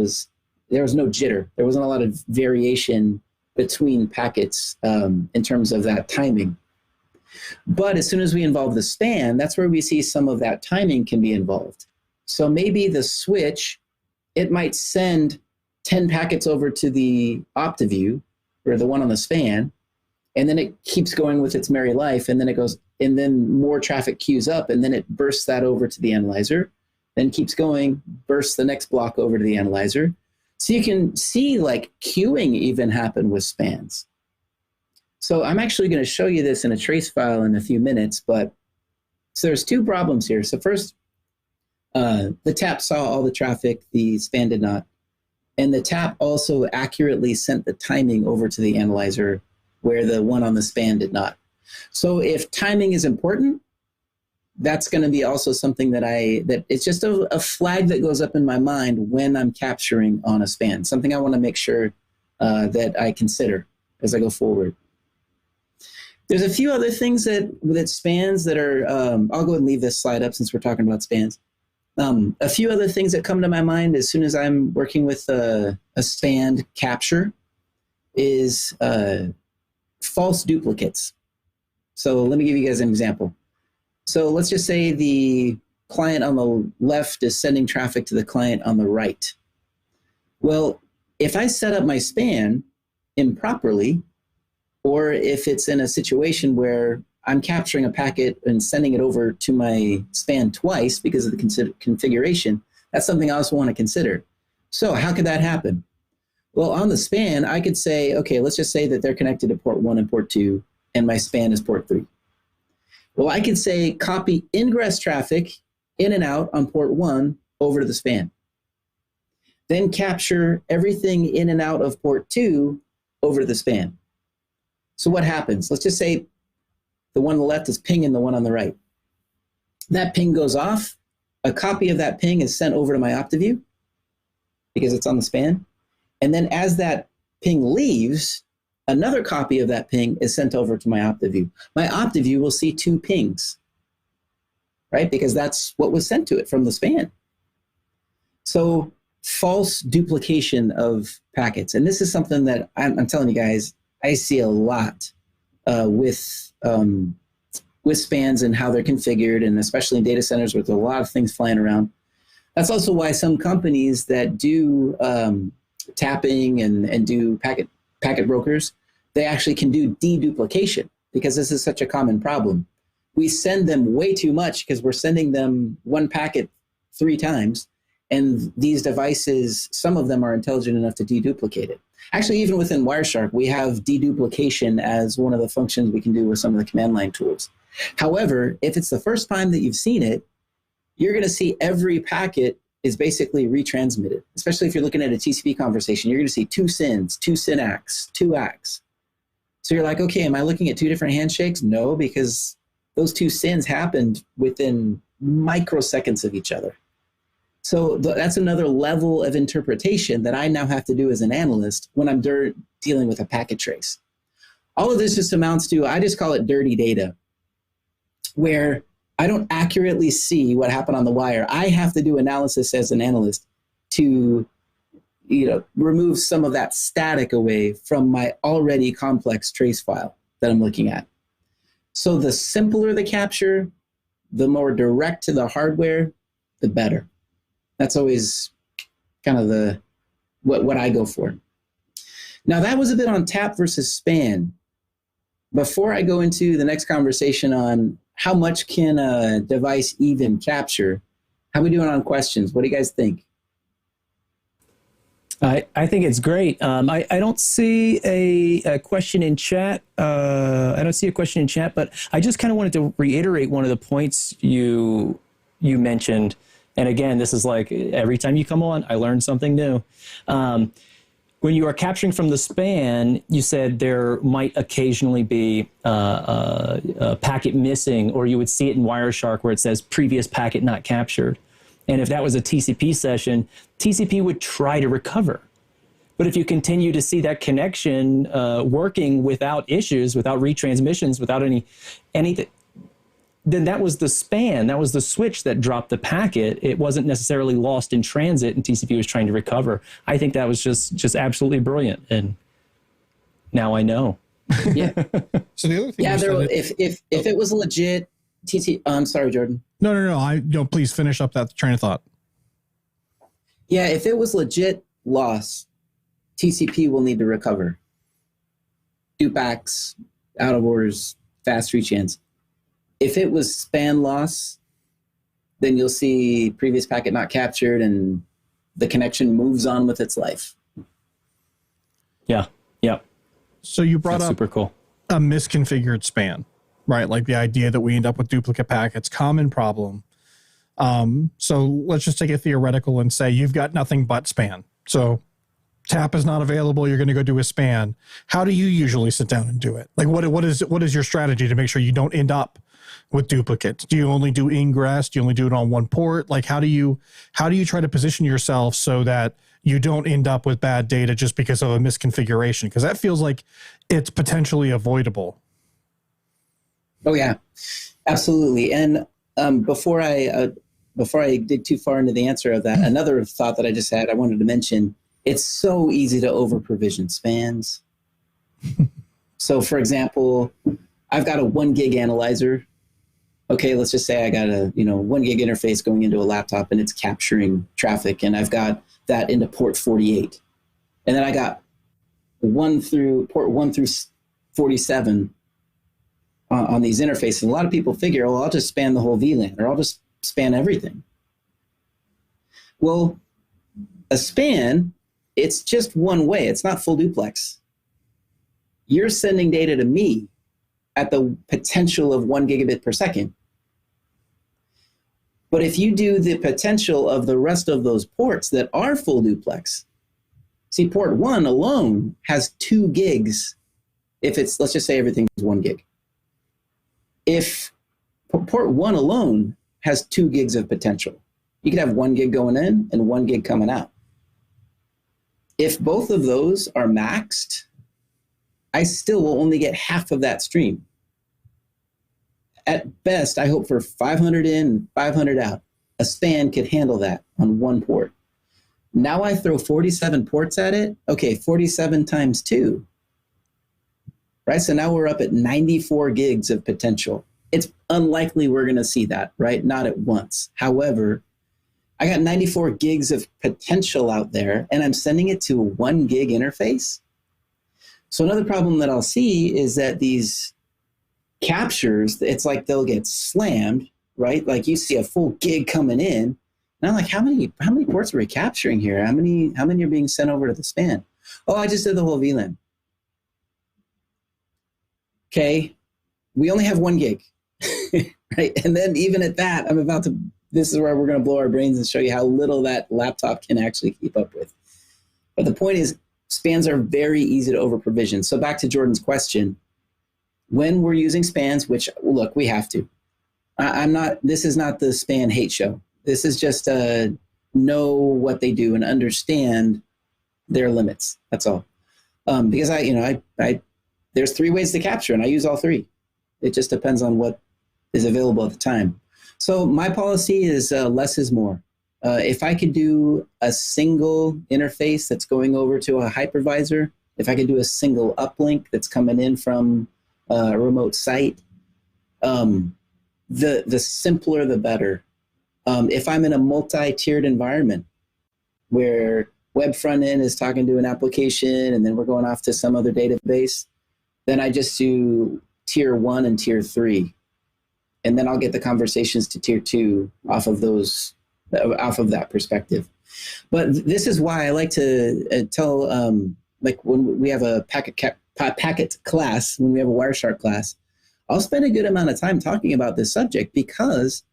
there was no jitter. There wasn't a lot of variation between packets in terms of that timing. But as soon as we involve the span, that's where we see some of that timing can be involved. So maybe the switch, it might send 10 packets over to the OptiView, or the one on the span, and then it keeps going with its merry life, and then it goes, and then more traffic queues up, and then it bursts that over to the analyzer, then keeps going, bursts the next block over to the analyzer. So you can see like queuing even happen with spans. So I'm actually going to show you this in a trace file in a few minutes, but so there's two problems here. So first, the tap saw all the traffic, the span did not. And the tap also accurately sent the timing over to the analyzer where the one on the span did not. So if timing is important, that's going to be also something that it's just a flag that goes up in my mind when I'm capturing on a span, something I want to make sure that I consider as I go forward. There's a few other things that spans that are, I'll go and leave this slide up since we're talking about spans. A few other things that come to my mind as soon as I'm working with a span capture is false duplicates. So let me give you guys an example. So let's just say the client on the left is sending traffic to the client on the right. Well, if I set up my span improperly, or if it's in a situation where I'm capturing a packet and sending it over to my span twice because of the configuration, that's something I also want to consider. So how could that happen? Well, on the span, I could say, okay, let's just say that they're connected to port 1 and port 2, and my span is port 3. Well, I could say copy ingress traffic in and out on port 1 over to the span. Then capture everything in and out of port 2 over to the span. So what happens? Let's just say the one on the left is pinging the one on the right. That ping goes off. A copy of that ping is sent over to my OptiView because it's on the span. And then as that ping leaves, another copy of that ping is sent over to my OptiView. My OptiView will see 2 pings, right? Because that's what was sent to it from the span. So false duplication of packets. And this is something that I'm telling you guys, I see a lot with spans and how they're configured, and especially in data centers with a lot of things flying around. That's also why some companies that do tapping and do packet brokers, they actually can do deduplication, because this is such a common problem. We send them way too much because we're sending them one packet 3 times, and these devices, some of them are intelligent enough to deduplicate it. Actually, even within Wireshark, we have deduplication as one of the functions we can do with some of the command line tools. However, if it's the first time that you've seen it, you're going to see every packet is basically retransmitted, especially if you're looking at a TCP conversation. You're going to see 2 SYNs, 2 SYNACs, 2 ACKs. So you're like, okay, am I looking at 2 different handshakes? No, because those 2 SYNs happened within microseconds of each other. So that's another level of interpretation that I now have to do as an analyst when I'm dealing with a packet trace. All of this just amounts to, I just call it dirty data, where I don't accurately see what happened on the wire. I have to do analysis as an analyst to, remove some of that static away from my already complex trace file that I'm looking at. So the simpler the capture, the more direct to the hardware, the better. That's always kind of what I go for. Now that was a bit on tap versus span. Before I go into the next conversation on how much can a device even capture, how are we doing on questions? What do you guys think? I think it's great. I don't see a question in chat. But I just kind of wanted to reiterate one of the points you mentioned. And again, this is like every time you come on, I learn something new. When you are capturing from the span, you said there might occasionally be a packet missing, or you would see it in Wireshark where it says previous packet not captured. And if that was a TCP session, TCP would try to recover. But if you continue to see that connection working without issues, without retransmissions, without anything, then that was the span, that was the switch that dropped the packet. It wasn't necessarily lost in transit, and TCP was trying to recover. I think that was just absolutely brilliant, and now I know. Yeah. So the other thing, if it was legit, I'm sorry, Jordan. No. Please finish up that train of thought. Yeah, if it was legit loss, TCP will need to recover. Dupacks, out of orders, fast rechance. If it was span loss, then you'll see previous packet not captured and the connection moves on with its life. Yeah. So you brought up super cool. A misconfigured span, right? Like the idea that we end up with duplicate packets, common problem. So let's just take a theoretical and say you've got nothing but span. So tap is not available. You're going to go do a span. How do you usually sit down and do it? Like what is your strategy to make sure you don't end up with duplicates? Do you only do ingress? Do you only do it on one port? Like how do you try to position yourself so that you don't end up with bad data just because of a misconfiguration? Because that feels like it's potentially avoidable. Oh yeah, absolutely. And before I before I dig too far into the answer of that, another thought that I just had, I wanted to mention, it's so easy to over provision spans. So for example, I've got a 1 gig analyzer. Okay, let's just say I got a 1 gig interface going into a laptop and it's capturing traffic, and I've got that into port 48. And then I got port 1 through 47 on these interfaces. And a lot of people figure, well, I'll just span the whole VLAN, or I'll just span everything. Well, a span, it's just one way. It's not full duplex. You're sending data to me at the potential of 1 gigabit per second. But if you do the potential of the rest of those ports that are full duplex, see, port 1 alone has 2 gigs. If it's, let's just say everything's 1 gig. If port 1 alone has 2 gigs of potential, you could have 1 gig going in and 1 gig coming out. If both of those are maxed, I still will only get half of that stream. At best, I hope for 500 in and 500 out. A span could handle that on one port. Now I throw 47 ports at it. Okay, 47 times 2. Right, so now we're up at 94 gigs of potential. It's unlikely we're going to see that, right? Not at once. However, I got 94 gigs of potential out there, and I'm sending it to a 1 gig interface. So another problem that I'll see is that these captures, it's like they'll get slammed, right? Like you see a full gig coming in, and I'm like, how many ports are we capturing here? How many are being sent over to the span? Oh, I just did the whole VLAN. Okay, we only have 1 gig, right? And then even at that, this is where we're going to blow our brains and show you how little that laptop can actually keep up with. But the point is, spans are very easy to over provision. So back to Jordan's question, when we're using spans, which, look, we have to. This is not the span hate show. This is just know what they do and understand their limits. That's all. Because there's 3 ways to capture, and I use all 3. It just depends on what is available at the time. So my policy is less is more. If I could do a single interface that's going over to a hypervisor, if I could do a single uplink that's coming in from a remote site, the simpler the better. If I'm in a multi-tiered environment where web front end is talking to an application and then we're going off to some other database, then I just do tier 1 and tier 3. And then I'll get the conversations to tier 2 off of that perspective. But this is why I like to tell, like when we have a packet class, when we have a Wireshark class, I'll spend a good amount of time talking about this subject, because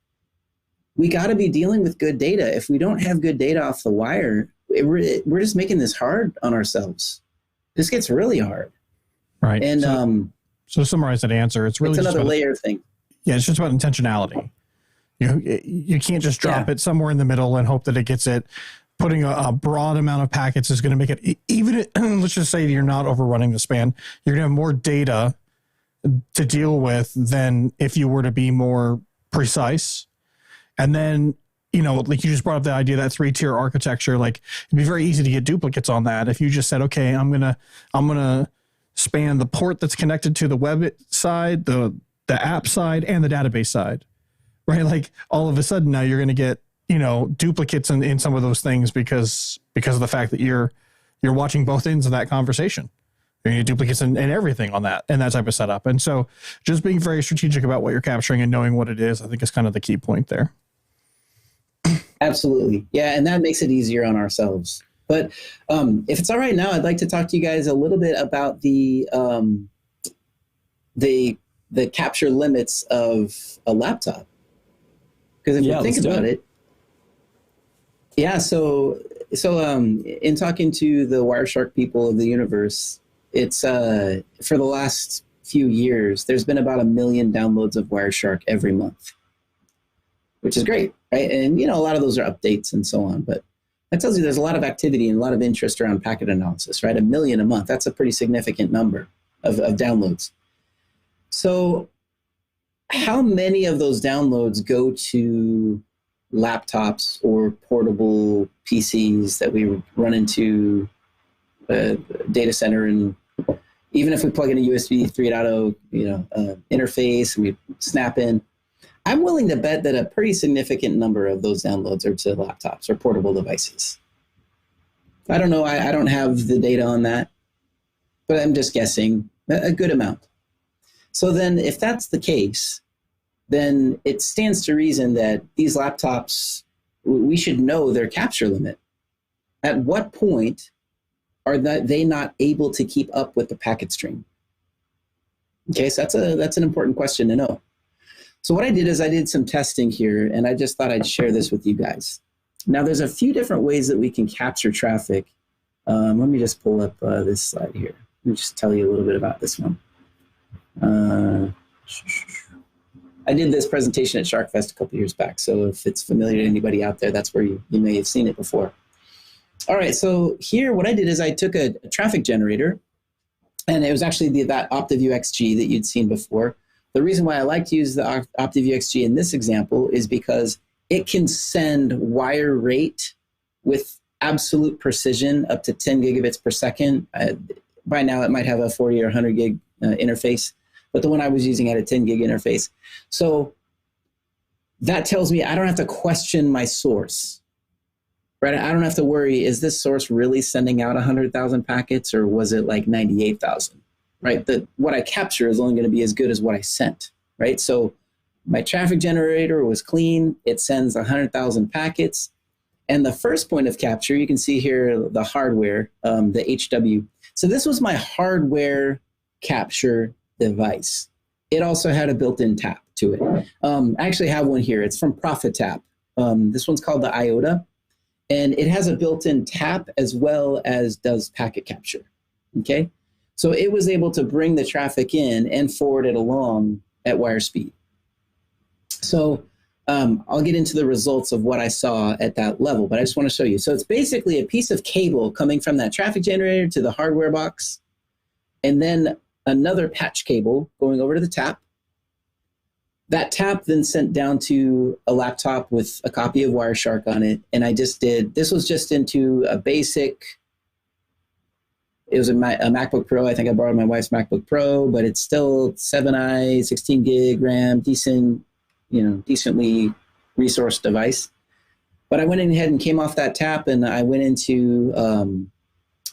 we got to be dealing with good data. If we don't have good data off the wire, we're just making this hard on ourselves. This gets really hard. Right. And so to summarize that answer, it's another layer thing. Yeah, it's just about intentionality. You can't just drop it somewhere in the middle and hope that it gets it. Putting a broad amount of packets is going to make it, even let's just say you're not overrunning the span, you're going to have more data to deal with than if you were to be more precise. And then, like you just brought up the idea of that 3-tier architecture, like it'd be very easy to get duplicates on that. If you just said, okay, I'm going to span the port that's connected to the web side, the app side, and the database side, right? Like all of a sudden now you're going to get, duplicates in some of those things because of the fact that you're watching both ends of that conversation. You're going to get duplicates in everything on that and that type of setup. And so just being very strategic about what you're capturing and knowing what it is, I think is kind of the key point there. Absolutely. Yeah. And that makes it easier on ourselves. But if it's all right now, I'd like to talk to you guys a little bit about the capture limits of a laptop. Because if you think about it, so in talking to the Wireshark people of the universe, it's for the last few years, there's been about 1 million downloads of Wireshark every month, which is great, right? And a lot of those are updates and so on, but that tells you there's a lot of activity and a lot of interest around packet analysis, right? 1 million a month, that's a pretty significant number of downloads. So how many of those downloads go to laptops or portable PCs that we run into a data center, and even if we plug in a USB 3.0, interface and we snap in, I'm willing to bet that a pretty significant number of those downloads are to laptops or portable devices. I don't know. I don't have the data on that, but I'm just guessing a good amount. So then if that's the case, then it stands to reason that these laptops, we should know their capture limit. At what point are they not able to keep up with the packet stream? Okay, so that's an important question to know. So what I did is I did some testing here, and I just thought I'd share this with you guys. Now, there's a few different ways that we can capture traffic. Let me just pull up this slide here. Let me just tell you a little bit about this one. I did this presentation at SharkFest a couple years back, so if it's familiar to anybody out there, that's where you may have seen it before. All right, so here what I did is I took a traffic generator, and it was actually that OptiView XG that you'd seen before. The reason why I like to use the OptiView XG in this example is because it can send wire rate with absolute precision up to 10 gigabits per second. By now, it might have a 40 or 100 gig interface, but the one I was using had a 10 gig interface. So that tells me I don't have to question my source, right? I don't have to worry, is this source really sending out 100,000 packets, or was it like 98,000, right? What I capture is only going to be as good as what I sent, right? So my traffic generator was clean. It sends 100,000 packets. And the first point of capture, you can see here the hardware, the HW. So this was my hardware capture device. It also had a built-in tap to it. I actually have one here. It's from ProfitTap. This one's called the IOTA. And it has a built-in tap as well as does packet capture, okay? So it was able to bring the traffic in and forward it along at wire speed. So I'll get into the results of what I saw at that level, but I just want to show you. So it's basically a piece of cable coming from that traffic generator to the hardware box, and then another patch cable going over to the tap. That tap then sent down to a laptop with a copy of Wireshark on it, and this was just into a basic, it was a MacBook Pro. I think I borrowed my wife's MacBook Pro, but it's still 7i, 16 gig RAM, decently resourced device. But I went ahead and came off that tap, and I went into,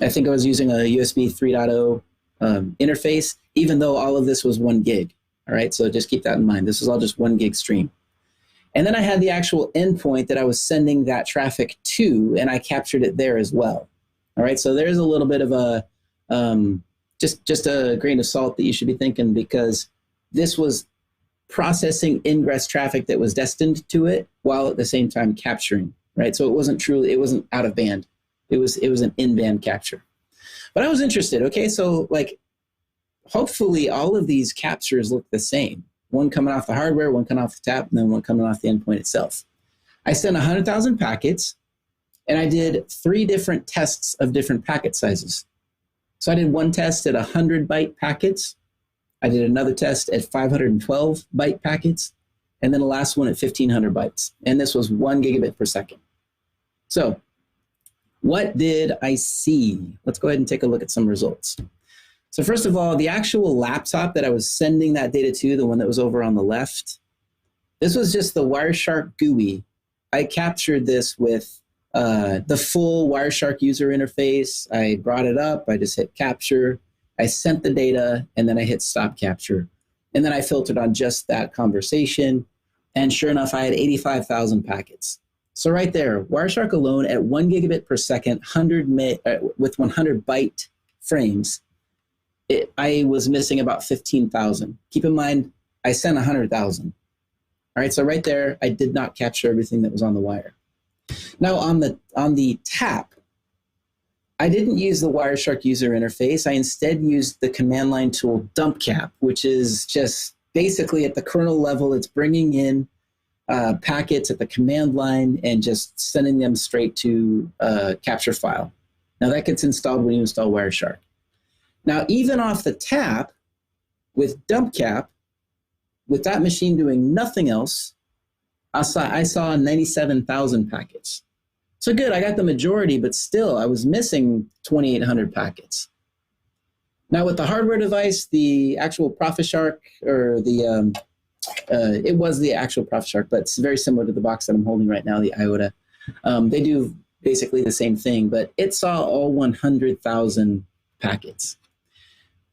I think I was using a USB 3.0 interface, even though all of this was 1 gig. All right, so just keep that in mind. This is all just 1 gig stream. And then I had the actual endpoint that I was sending that traffic to, and I captured it there as well. All right, so there's a little bit of a, just a grain of salt that you should be thinking, because this was processing ingress traffic that was destined to it while at the same time capturing, right? So it wasn't out of band. It was an in-band capture. But I was interested, okay, so like, hopefully all of these captures look the same. One coming off the hardware, one coming off the tap, and then one coming off the endpoint itself. I sent 100,000 packets, and I did 3 different tests of different packet sizes. So I did one test at 100 byte packets. I did another test at 512 byte packets, and then the last one at 1,500 bytes. And this was 1 gigabit per second. So what did I see? Let's go ahead and take a look at some results. So first of all, the actual laptop that I was sending that data to, the one that was over on the left, this was just the Wireshark GUI. I captured this with the full Wireshark user interface. I brought it up, I just hit capture, I sent the data, and then I hit stop capture. And then I filtered on just that conversation. And sure enough, I had 85,000 packets. So right there, Wireshark alone at 1 gigabit per second, with 100 byte frames, I was missing about 15,000. Keep in mind, I sent 100,000. All right, so right there, I did not capture everything that was on the wire. Now on the tap, I didn't use the Wireshark user interface. I instead used the command line tool dumpcap, which is just basically at the kernel level, it's bringing in packets at the command line and just sending them straight to a capture file. Now that gets installed when you install Wireshark. Now, even off the tap, with dumpcap, with that machine doing nothing else, I saw 97,000 packets. So good, I got the majority, but still I was missing 2,800 packets. Now with the hardware device, the actual ProfitShark, or it was the actual ProfitShark, but it's very similar to the box that I'm holding right now, the IOTA. They do basically the same thing, but it saw all 100,000 packets.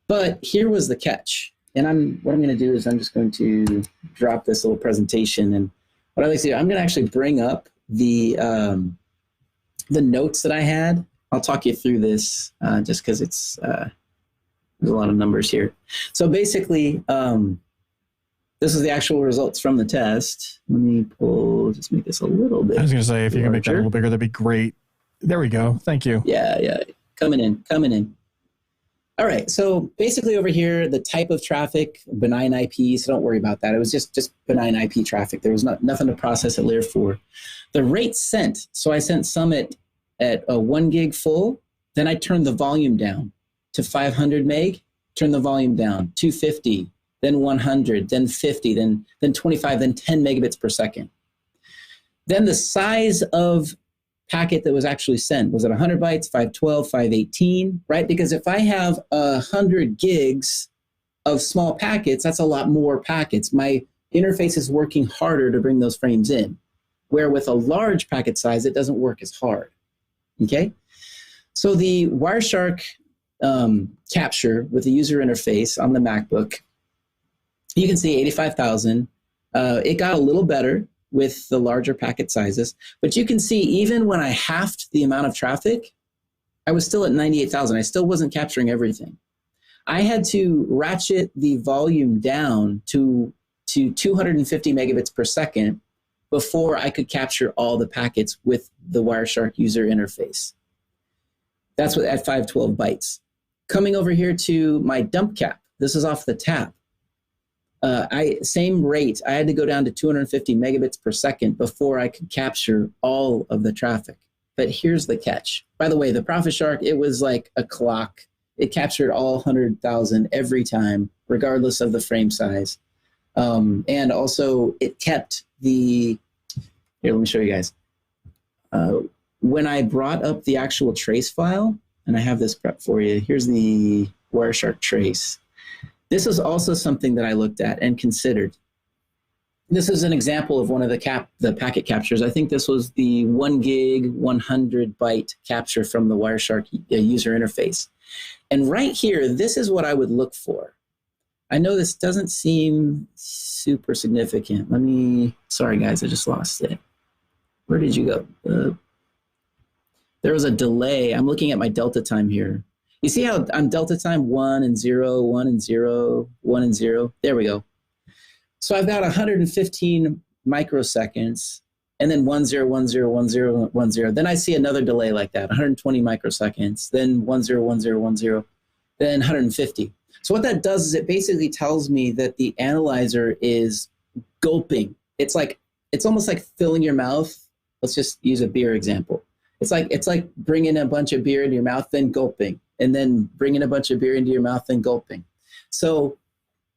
But here was the catch. And what I'm going to do is I'm just going to drop this little presentation. And what I like to do, I'm going to actually bring up the notes that I had. I'll talk you through this just because it's there's a lot of numbers here. So basically, this is the actual results from the test. Let me just make this a little bit. I was going to say, if you can make that a little bigger, that'd be great. There we go. Thank you. Yeah. Coming in. All right. So basically over here, the type of traffic, benign IP. So don't worry about that. It was just benign IP traffic. There was nothing to process at layer 4. The rate sent. So I sent some at a 1 gig full. Then I turned the volume down to 500 meg, turn the volume down, 250, then 100, then 50, then 25, then 10 megabits per second. Then the size of packet that was actually sent, was it 100 bytes, 512, 518, right? Because if I have 100 gigs of small packets, that's a lot more packets. My interface is working harder to bring those frames in, where with a large packet size, it doesn't work as hard, okay? So the Wireshark capture with the user interface on the MacBook, you can see 85,000. It got a little better with the larger packet sizes, but you can see even when I halved the amount of traffic, I was still at 98,000. I still wasn't capturing everything. I had to ratchet the volume down to 250 megabits per second before I could capture all the packets with the Wireshark user interface. That's what at 512 bytes. Coming over here to my dump cap, this is off the tap. Same rate, I had to go down to 250 megabits per second before I could capture all of the traffic. But here's the catch. By the way, the ProfitShark, it was like a clock. It captured all 100,000 every time, regardless of the frame size. And also it kept here, let me show you guys. When I brought up the actual trace file, and I have this prep for you, here's the Wireshark trace. This is also something that I looked at and considered. This is an example of one of the packet captures. I think this was the 1 gig, 100 byte capture from the Wireshark user interface. And right here, this is what I would look for. I know this doesn't seem super significant. Sorry guys, I just lost it. Where did you go? There was a delay. I'm looking at my delta time here. You see how I'm delta time 1 and 0, 1 and 0, 1 and 0? There we go. So I've got 115 microseconds, and then 1, 0, 1, 0, 1, 0, 1, 0. Then I see another delay like that, 120 microseconds, then 1, 0, 1, 0, 1, 0, then 150. So what that does is it basically tells me that the analyzer is gulping. It's almost like filling your mouth. Let's just use a beer example. It's like bringing a bunch of beer into your mouth, then gulping, and then bringing a bunch of beer into your mouth, then gulping. So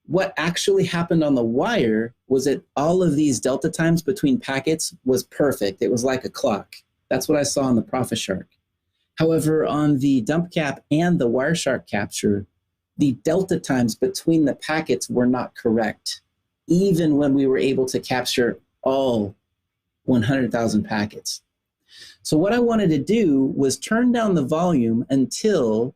what actually happened on the wire was that all of these delta times between packets was perfect. It was like a clock. That's what I saw on the ProfitShark. However, on the dump cap and the Wireshark capture, the delta times between the packets were not correct, even when we were able to capture all 100,000 packets. So what I wanted to do was turn down the volume until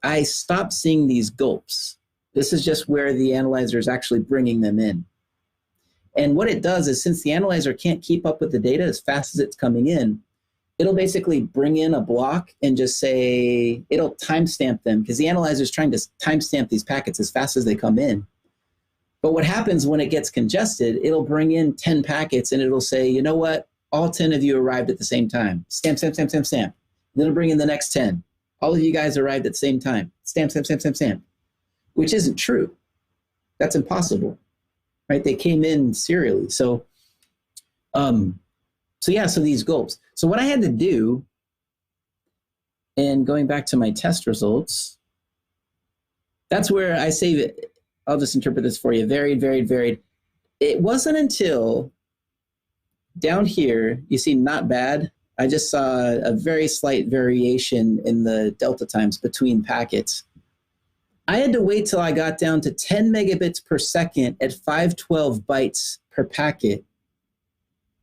I stopped seeing these gulps. This is just where the analyzer is actually bringing them in. And what it does is, since the analyzer can't keep up with the data as fast as it's coming in, it'll basically bring in a block and just say, it'll timestamp them, because the analyzer is trying to timestamp these packets as fast as they come in. But what happens when it gets congested, it'll bring in 10 packets and it'll say, you know what? All 10 of you arrived at the same time. Stamp, stamp, stamp, stamp, stamp. Then it'll bring in the next 10. All of you guys arrived at the same time. Stamp, stamp, stamp, stamp, stamp. Which isn't true. That's impossible, right? They came in serially. So these gulps. So what I had to do, and going back to my test results, that's where I save it. I'll just interpret this for you. Varied, varied, varied. It wasn't until down here, you see not bad. I just saw a very slight variation in the delta times between packets. I had to wait till I got down to 10 megabits per second at 512 bytes per packet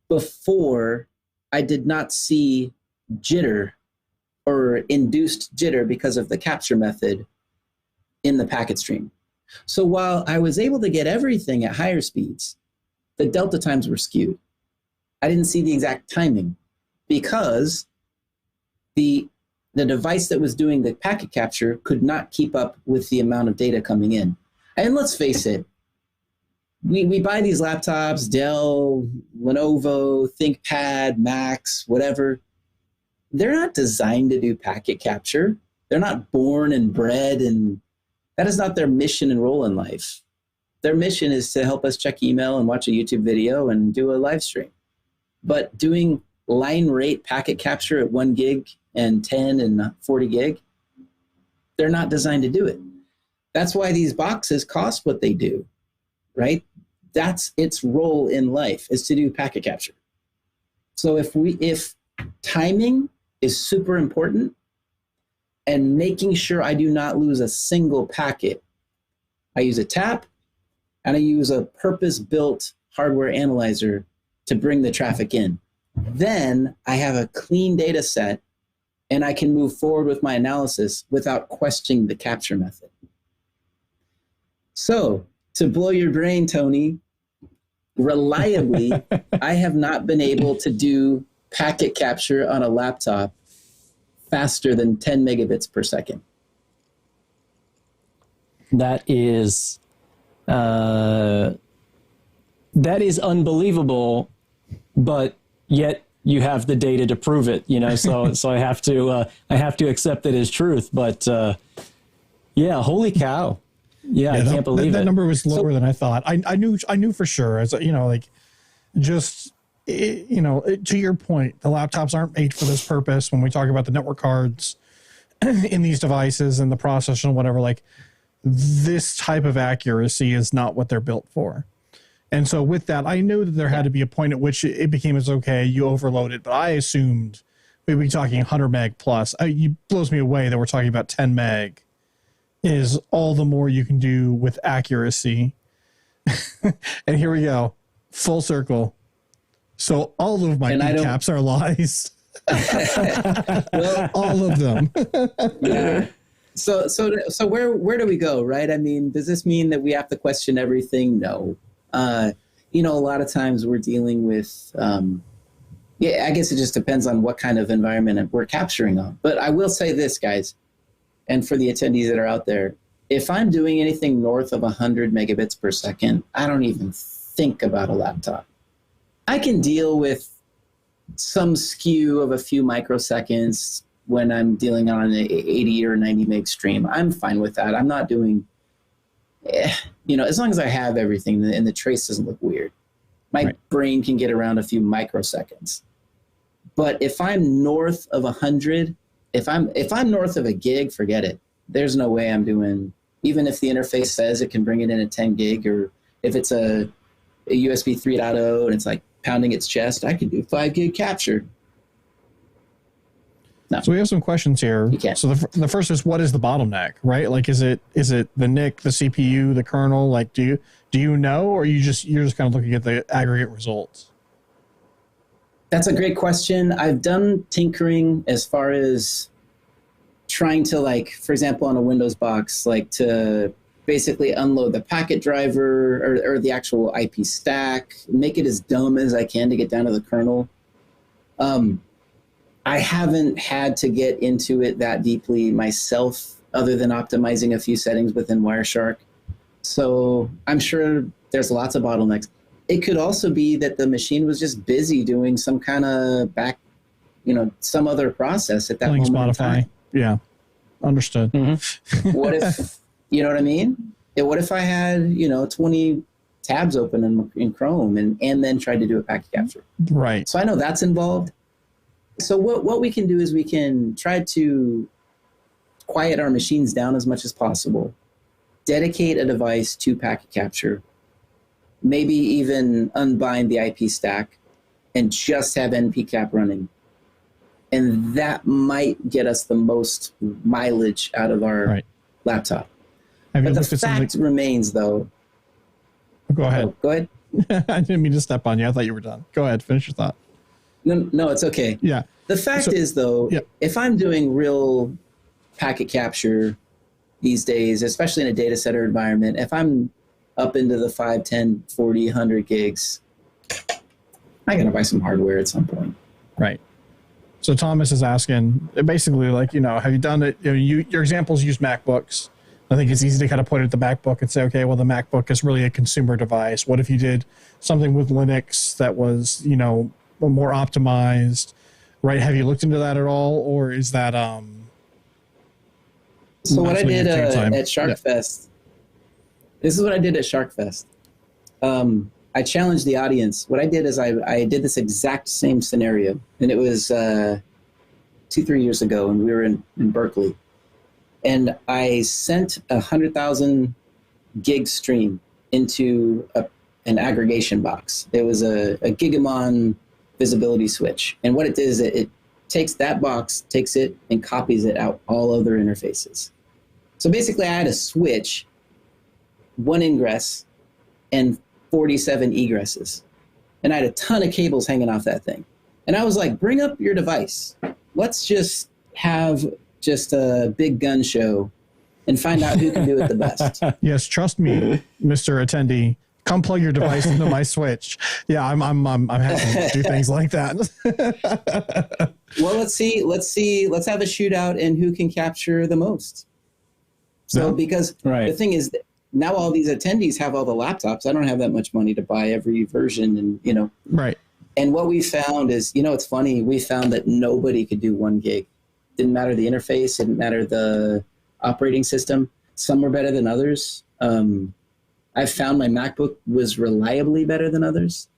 before I did not see jitter or induced jitter because of the capture method in the packet stream. So while I was able to get everything at higher speeds, the delta times were skewed. I didn't see the exact timing because the device that was doing the packet capture could not keep up with the amount of data coming in. And let's face it, we buy these laptops, Dell, Lenovo, ThinkPad, Macs, whatever. They're not designed to do packet capture. They're not born and bred, and that is not their mission and role in life. Their mission is to help us check email and watch a YouTube video and do a live stream. But doing line rate packet capture at 1 gig and 10 and 40 gig, they're not designed to do it. That's why these boxes cost what they do, right? That's its role in life, is to do packet capture. So if timing is super important and making sure I do not lose a single packet, I use a tap and I use a purpose-built hardware analyzer to bring the traffic in. Then I have a clean data set and I can move forward with my analysis without questioning the capture method. So, to blow your brain, Tony, reliably, I have not been able to do packet capture on a laptop faster than 10 megabits per second. That is unbelievable, but yet you have the data to prove it, you know, so I have to accept it as truth. But yeah, holy cow. Yeah, I can't believe that number was lower than I thought. I knew for sure, as you know, like just to your point, the laptops aren't made for this purpose. When we talk about the network cards in these devices and the processor and whatever, like this type of accuracy is not what they're built for. And so with that, I knew that there had to be a point at which it became as okay, you overload it, but I assumed we'd be talking 100 meg plus. It blows me away that we're talking about 10 meg is all the more you can do with accuracy. And here we go, full circle. So all of my caps are lies. Well, all of them. Yeah. So where do we go, right? I mean, does this mean that we have to question everything? No. A lot of times we're dealing with, I guess it just depends on what kind of environment we're capturing on. But I will say this, guys, and for the attendees that are out there, if I'm doing anything north of 100 megabits per second, I don't even think about a laptop. I can deal with some skew of a few microseconds when I'm dealing on an 80 or 90 meg stream. I'm fine with that. I'm not doing, as long as I have everything and the trace doesn't look weird. My brain can get around a few microseconds. But if I'm north of 100, if I'm north of a gig, forget it. There's no way I'm doing, even if the interface says it can bring it in at 10 gig, or if it's a USB 3.0 and it's like pounding its chest, I can do 5 gig capture. No. So we have some questions here. So the first is, what is the bottleneck, right? Like, is it the NIC, the CPU, the kernel? Like, do you know, or you're just kind of looking at the aggregate results? That's a great question. I've done tinkering as far as trying to, like, for example, on a Windows box, like to basically unload the packet driver or the actual IP stack, make it as dumb as I can to get down to the kernel. I haven't had to get into it that deeply myself, other than optimizing a few settings within Wireshark. So I'm sure there's lots of bottlenecks. It could also be that the machine was just busy doing some kind of some other process at that moment in time. Yeah, understood. Mm-hmm. What if, you know what I mean? What if I had, 20 tabs open in Chrome and then tried to do a packet capture? Right. So I know that's involved. So what we can do is we can try to quiet our machines down as much as possible, dedicate a device to packet capture, maybe even unbind the IP stack, and just have NPCap running. And that might get us the most mileage out of our laptop. But the fact remains, though. Go ahead. Go ahead. I didn't mean to step on you. I thought you were done. Go ahead. Finish your thought. No, it's okay. Yeah. The fact is, though, if I'm doing real packet capture these days, especially in a data center environment, if I'm up into the 5, 10, 40, 100 gigs, I got to buy some hardware at some point. Right. So Thomas is asking, basically, like, have you done it? Your examples use MacBooks. I think it's easy to kind of point at the MacBook and say, okay, well, the MacBook is really a consumer device. What if you did something with Linux that was, more optimized, right? Have you looked into that at all? Or is that... So what I did at SharkFest, this is what I did at SharkFest. I challenged the audience. What I did is I did this exact same scenario, and it was 2-3 years ago, and we were in Berkeley. And I sent 100,000 gig stream into an aggregation box. It was a Gigamon visibility switch. And what it did is it takes that box, takes it, and copies it out all other interfaces. So basically, I had a switch, one ingress, and 47 egresses. And I had a ton of cables hanging off that thing. And I was like, bring up your device. Let's just have just a big gun show and find out who can do it the best. Yes, trust me, Mr. Attendee. Come plug your device into my switch. Yeah, I'm happy to do things like that. Well, let's have a shootout and who can capture the most. So because the thing is, now all these attendees have all the laptops. I don't have that much money to buy every version, and Right. And what we found is, it's funny. We found that nobody could do 1 gig. Didn't matter the interface. Didn't matter the operating system. Some were better than others. I found my MacBook was reliably better than others,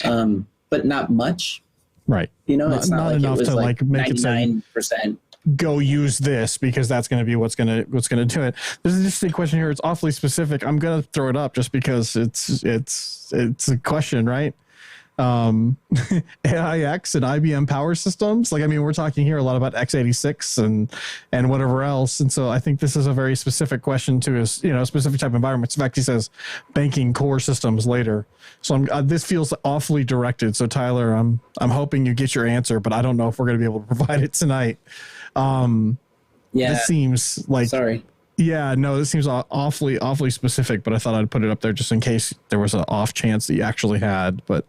but not much. Right. It's not like enough it was to like make 99%. it say, go use this because that's going to be what's going to do it. There's an interesting question here. It's awfully specific. I'm going to throw it up just because it's a question, right? AIX and IBM power systems. We're talking here a lot about x86 and whatever else. And so I think this is a very specific question to a specific type of environment. In fact, he says banking core systems later. So this feels awfully directed. So Tyler, I'm hoping you get your answer, but I don't know if we're going to be able to provide it tonight. This seems like, sorry. Yeah, no, this seems awfully specific, but I thought I'd put it up there just in case there was an off chance that you actually had. But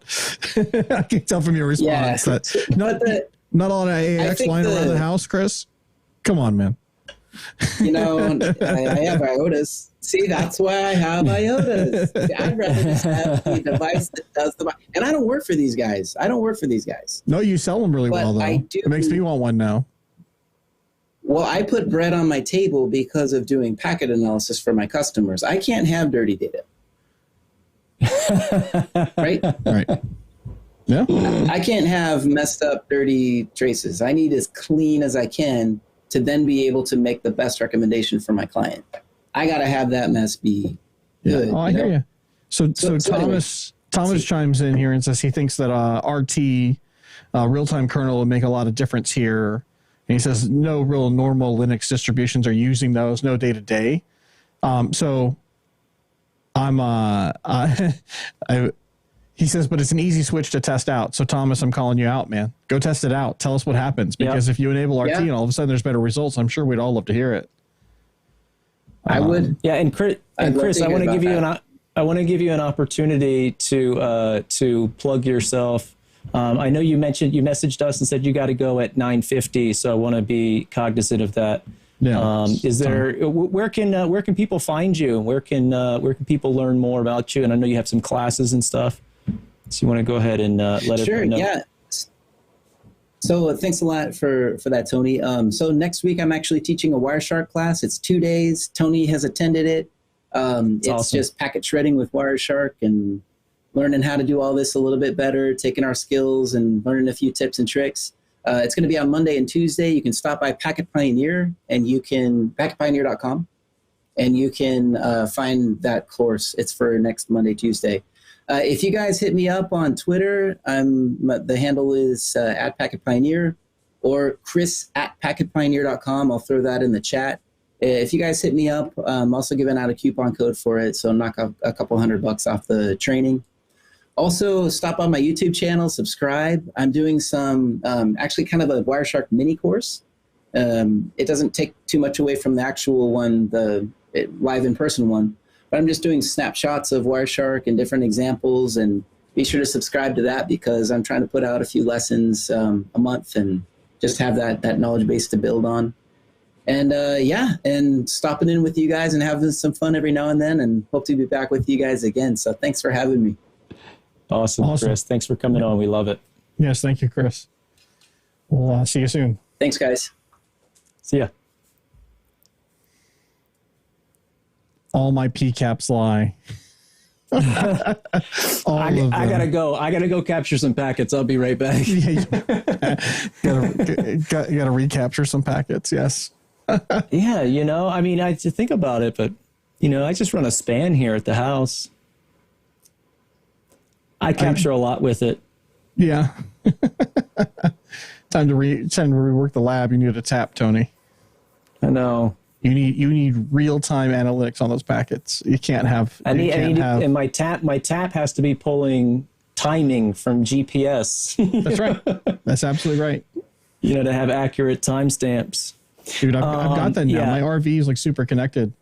I can tell from your response that not a lot of AIX lying around the house, Chris. Come on, man. I have IOTAs. See, that's why I have IOTAs. I'd rather just have the device that does and I don't work for these guys. No, you sell them really well, though. It makes me want one now. Well, I put bread on my table because of doing packet analysis for my customers. I can't have dirty data. Right? Right. Yeah. I can't have messed up, dirty traces. I need as clean as I can to then be able to make the best recommendation for my client. I got to have that mess be good. Oh, I hear you. So Thomas chimes in here and says he thinks that RT, real-time kernel, would make a lot of difference here. And he says no real normal Linux distributions are using those, no day-to-day. So he says, but it's an easy switch to test out. So Thomas, I'm calling you out, man. Go test it out. Tell us what happens. Because if you enable RT and all of a sudden there's better results, I'm sure we'd all love to hear it. I would. Yeah, and Chris, I want to give you an opportunity to plug yourself. I know you messaged us and said you got to go at 9:50, so I want to be cognizant of that. Yeah. Where can people find you? Where can people learn more about you? And I know you have some classes and stuff. So you want to go ahead and let everyone know. Yeah. So thanks a lot for that, Tony. So next week I'm actually teaching a Wireshark class. It's 2 days. Tony has attended it. It's awesome. Just packet shredding with Wireshark and learning how to do all this a little bit better, taking our skills and learning a few tips and tricks. It's going to be on Monday and Tuesday. You can stop by Packet Pioneer and you can packetpioneer.com and you can find that course. It's for next Monday, Tuesday. If you guys hit me up on Twitter, the handle is at Packet Pioneer, or Chris at packetpioneer.com. I'll throw that in the chat. If you guys hit me up, I'm also giving out a coupon code for it, so knock off a couple $100 off the training. Also, stop on my YouTube channel, subscribe. I'm doing some, actually kind of a Wireshark mini course. It doesn't take too much away from the actual one, the live in-person one. But I'm just doing snapshots of Wireshark and different examples, and be sure to subscribe to that because I'm trying to put out a few lessons a month and just have that knowledge base to build on. And and stopping in with you guys and having some fun every now and then, and hope to be back with you guys again. So thanks for having me. Awesome. Chris. Thanks for coming on. We love it. Yes, thank you, Chris. We'll see you soon. Thanks, guys. See ya. All my PCAPs lie. I gotta go. I gotta go capture some packets. I'll be right back. gotta recapture some packets. Yes. Yeah, I mean, I just think about it, but I just run a span here at the house. I capture a lot with it. Yeah. Time to rework the lab. You need a tap, Tony. I know. You need real-time analytics on those packets. You can't have. And my tap has to be pulling timing from GPS. That's right. That's absolutely right. To have accurate timestamps. Dude, I've got that now. Yeah. My RV is like super connected,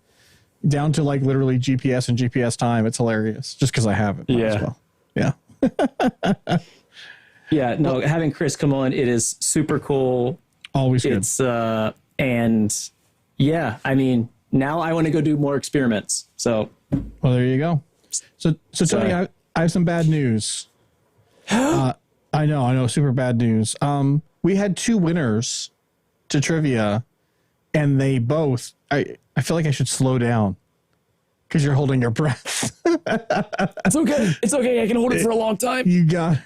down to like literally GPS and GPS time. It's hilarious, just because I have it. Yeah. As well. Yeah. Yeah. No, having Chris come on, it is super cool. Always good. It's and yeah, I mean, now I want to go do more experiments. So, well, there you go. So Tony, I have some bad news. I know, super bad news. We had 2 winners to trivia, and they both. I feel like I should slow down because you're holding your breath. It's okay. It's okay. I can hold it for a long time. You got.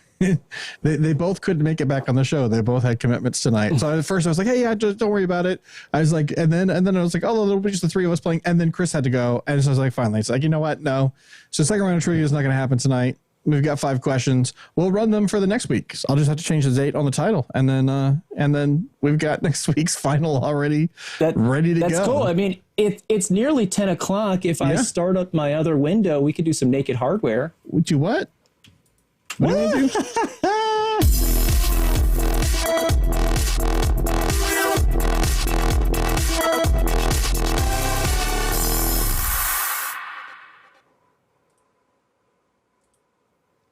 They both couldn't make it back on the show. They both had commitments tonight. So at first I was like, hey, yeah, just don't worry about it. I was like, and then I was like, oh, it'll be just the 3 of us playing. And then Chris had to go. And so I was like, finally, it's like, you know what? No. So second round of trivia is not going to happen tonight. We've got 5 questions. We'll run them for the next week. So I'll just have to change the date on the title. And then we've got next week's final already ready to go. That's cool. I mean, it's nearly 10 o'clock. If I start up my other window, we could do some naked hardware. Would you what? What do you do?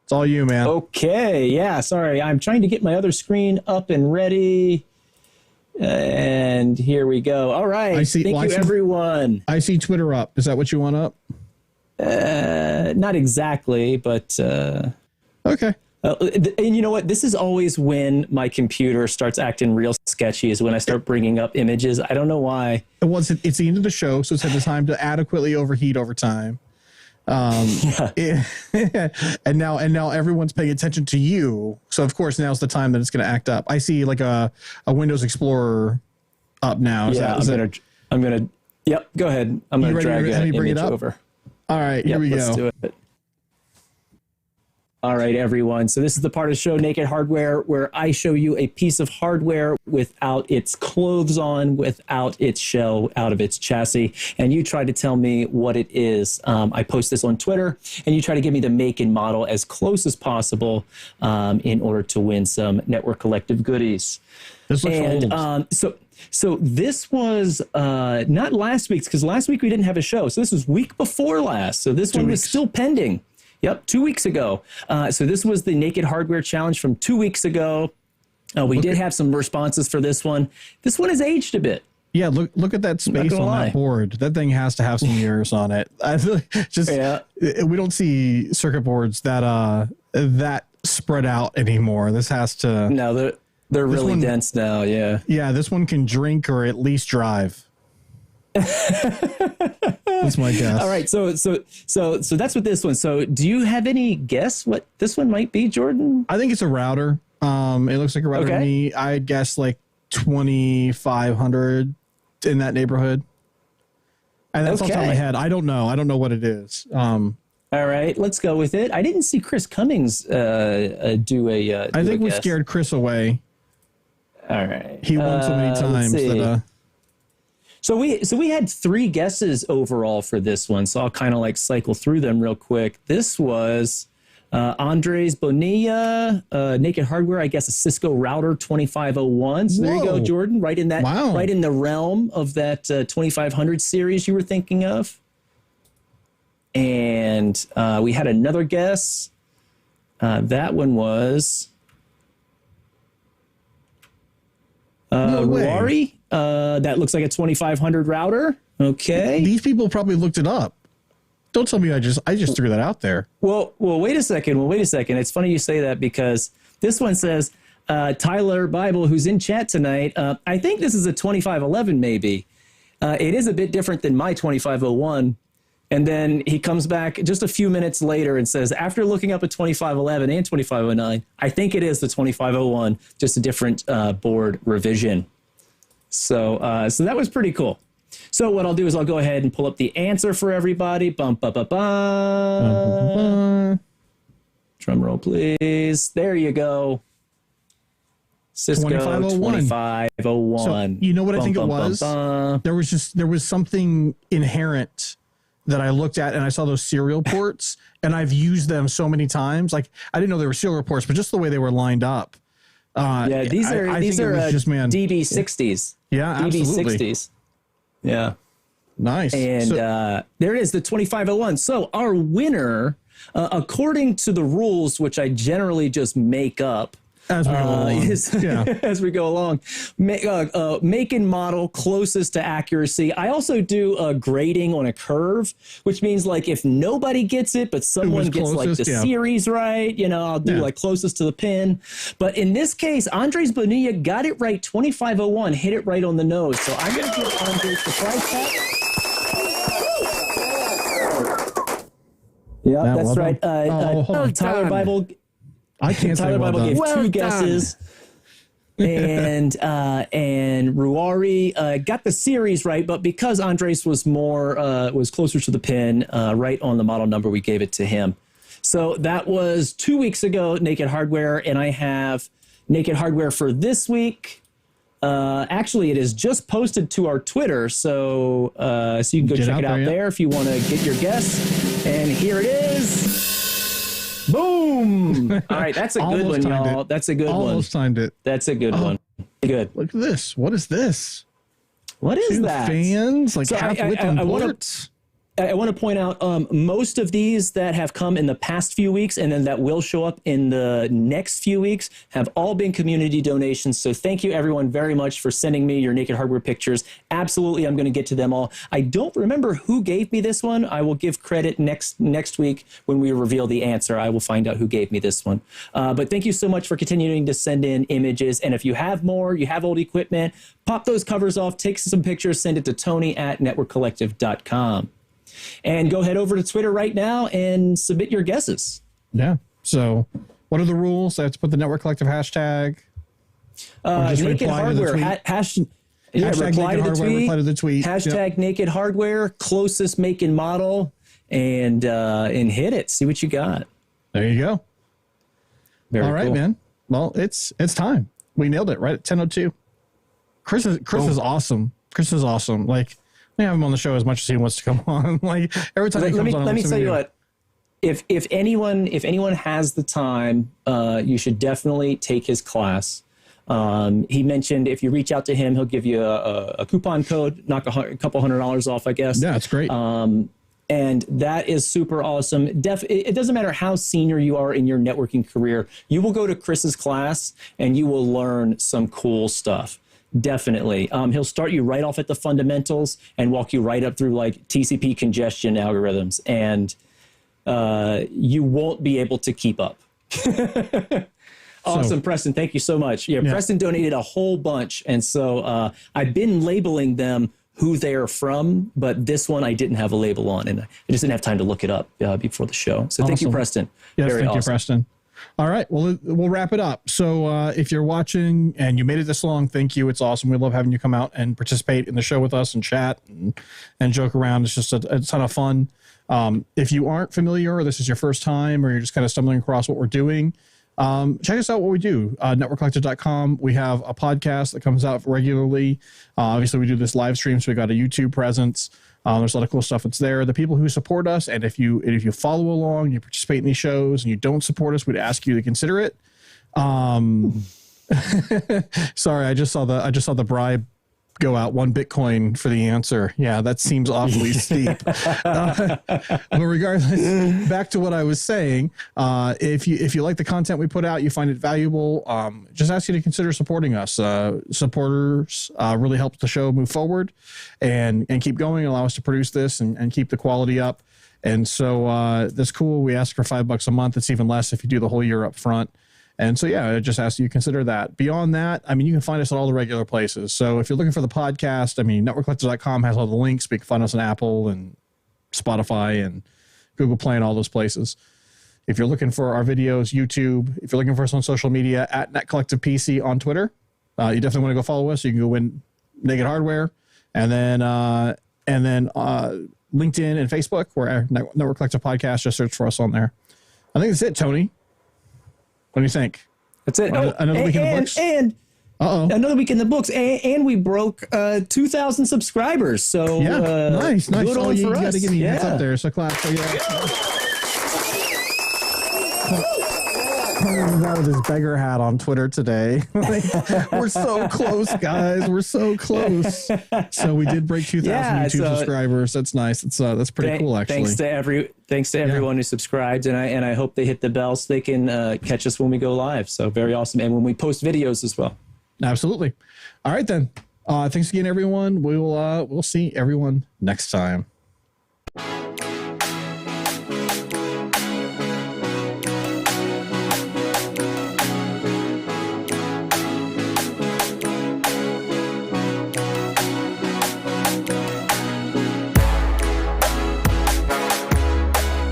It's all you, man. Okay. Yeah. Sorry. I'm trying to get my other screen up and ready. And here we go. All right. Thank you, everyone. I see Twitter up. Is that what you want up? Not exactly, but... Okay. And you know what? This is always when my computer starts acting real sketchy, is when I start bringing up images. I don't know why. It's the end of the show, so it's had the time to adequately overheat over time. And now everyone's paying attention to you. So of course now's the time that it's going to act up. I see like a Windows Explorer up now. I'm gonna. Yep. Go ahead. I'm gonna drag that image over. All right. Here we go. Let's do it. All right, everyone. So this is the part of the show, Naked Hardware, where I show you a piece of hardware without its clothes on, without its shell, out of its chassis, and you try to tell me what it is. I post this on Twitter, and you try to give me the make and model as close as possible in order to win some Network Collective goodies. This looks old. So this was not last week's, because last week we didn't have a show. So this was week before last. So this one was still pending. Yep, 2 weeks ago. So this was the Naked Hardware Challenge from 2 weeks ago. We did have some responses for this one. This one has aged a bit. Yeah, look at that space on that board. That thing has to have some years on it. I feel like we don't see circuit boards that spread out anymore. This has to. No, they're really dense now. Yeah. Yeah, this one can drink or at least drive. That's my guess. All right, so that's what this one. So, do you have any guess what this one might be, Jordan? I think it's a router. It looks like a router to me. I'd guess like 2,500 in that neighborhood. And that's off the top of my head. I don't know what it is. I All right, let's go with it. I didn't see Chris Cummings do a. I think we scared Chris away. All right, he won so many times that. So we had 3 guesses overall for this one. So I'll kind of like cycle through them real quick. This was Andres Bonilla, Naked Hardware. I guess a Cisco router 2501. So there you go, Jordan. Right in that. Wow. Right in the realm of that 2500 series you were thinking of. And we had another guess. That one was Ruari. That looks like a 2500 router. Okay. These people probably looked it up. Don't tell me I just threw that out there. Well, wait a second. It's funny you say that because this one says Tyler Bible, who's in chat tonight. I think this is a 2511 maybe. It is a bit different than my 2501. And then he comes back just a few minutes later and says, after looking up a 2511 and 2509, I think it is the 2501, just a different board revision. So that was pretty cool. So what I'll do is I'll go ahead and pull up the answer for everybody. Bum, ba, ba, ba. Drum roll, please. There you go. Cisco 2501. So, you know what I think it was? There was something inherent that I looked at and I saw those serial ports and I've used them so many times. Like I didn't know they were serial ports, but just the way they were lined up. These are DB60s. Yeah, absolutely. DB60s. Yeah. Nice. And there it is, the 2501. So our winner, according to the rules, which I generally just make up, as we go along, make and model closest to accuracy. I also do grading on a curve, which means like if nobody gets it, but someone gets like the series right, I'll do like closest to the pin. But in this case, Andres Bonilla got it right. 2501 hit it right on the nose. So I'm going to give Andres the prize tag. Yeah, that's right. Tyler Bible. I can't Tyler say Bible gave 2 guesses, and Ruari got the series right, but because Andres was was closer to the pin, right on the model number, we gave it to him. So that was 2 weeks ago, Naked Hardware, and I have Naked Hardware for this week. Actually, it is just posted to our Twitter, so you can go check it out there if you want to get your guess. And here it is. Boom! All right, that's a good one, y'all. That's a good one. Almost timed it. That's a good one. Good. Look at this. What is this? What is that? Fans, like half-lit ports. I want to point out most of these that have come in the past few weeks and then that will show up in the next few weeks have all been community donations. So thank you everyone very much for sending me your Naked Hardware pictures. Absolutely, I'm going to get to them all. I don't remember who gave me this one. I will give credit next week when we reveal the answer. I will find out who gave me this one. But thank you so much for continuing to send in images. And if you have more, you have old equipment, pop those covers off, take some pictures, send it to Tony@networkcollective.com. And go head over to Twitter right now and submit your guesses. Yeah. So what are the rules? I have to put the Network Collective hashtag. Naked Hardware. Reply to the tweet. Hashtag Naked Hardware. Closest make and model. And hit it. See what you got. There you go. Very All right, cool. man. Well, it's time. We nailed it right at 10:02. Chris is awesome. Chris is awesome. Like, I have him on the show as much as he wants to come on. Like every time he comes on, let me tell you what. If anyone has the time, you should definitely take his class. He mentioned if you reach out to him, he'll give you a coupon code, knock a couple $100 off, I guess. Yeah, that's great. And that is super awesome. It doesn't matter how senior you are in your networking career. You will go to Chris's class and you will learn some cool stuff. Definitely. He'll start you right off at the fundamentals and walk you right up through like TCP congestion algorithms. And you won't be able to keep up. Awesome, Preston. Thank you so much. Yeah, Preston donated a whole bunch. And so I've been labeling them who they are from, but this one I didn't have a label on, and I just didn't have time to look it up before the show. So Thank you, Preston. Yes, thank you, Preston. All right, well, we'll wrap it up. So if you're watching and you made it this long, thank you. It's awesome. We love having you come out and participate in the show with us and chat and joke around. It's just a ton of fun. If you aren't familiar, or this is your first time, or you're just kind of stumbling across what we're doing, check us out what we do. Networkcollective.com. We have a podcast that comes out regularly. Obviously, we do this live stream, so we got a YouTube presence. There's a lot of cool stuff that's there. The people who support us, and if you follow along, you participate in these shows, and you don't support us, we'd ask you to consider it. Sorry, I just saw the bribe go out, 1 Bitcoin for the answer. Yeah, that seems awfully steep. But regardless, back to what I was saying, if you like the content we put out, you find it valuable, just ask you to consider supporting us. Supporters really help the show move forward and keep going, allow us to produce this and keep the quality up. And so that's cool. We ask for $5 a month. It's even less if you do the whole year up front. And so, yeah, I just ask you to consider that. Beyond that, I mean, you can find us at all the regular places. So if you're looking for the podcast, I mean, networkcollective.com has all the links. But you can find us on Apple and Spotify and Google Play and all those places. If you're looking for our videos, YouTube. If you're looking for us on social media, at NetCollectivePC on Twitter. You definitely want to go follow us. You can go win Naked Hardware. And then LinkedIn and Facebook, where Network Collective Podcast. Just search for us on there. I think that's it, Tony. What do you think? That's it. Another week in the books? Another week in the books. And we broke 2,000 subscribers. So yeah, nice. Good on you for got us. to give me hands up there. So clap for you. Comes out with his beggar hat on Twitter today. We're so close, guys. We're so close. So we did break 2,000 YouTube subscribers. That's nice. That's pretty cool, actually. Thanks to everyone who subscribed, and I hope they hit the bell so they can catch us when we go live. So very awesome, and when we post videos as well. Absolutely. All right then. Thanks again, everyone. We'll see everyone next time.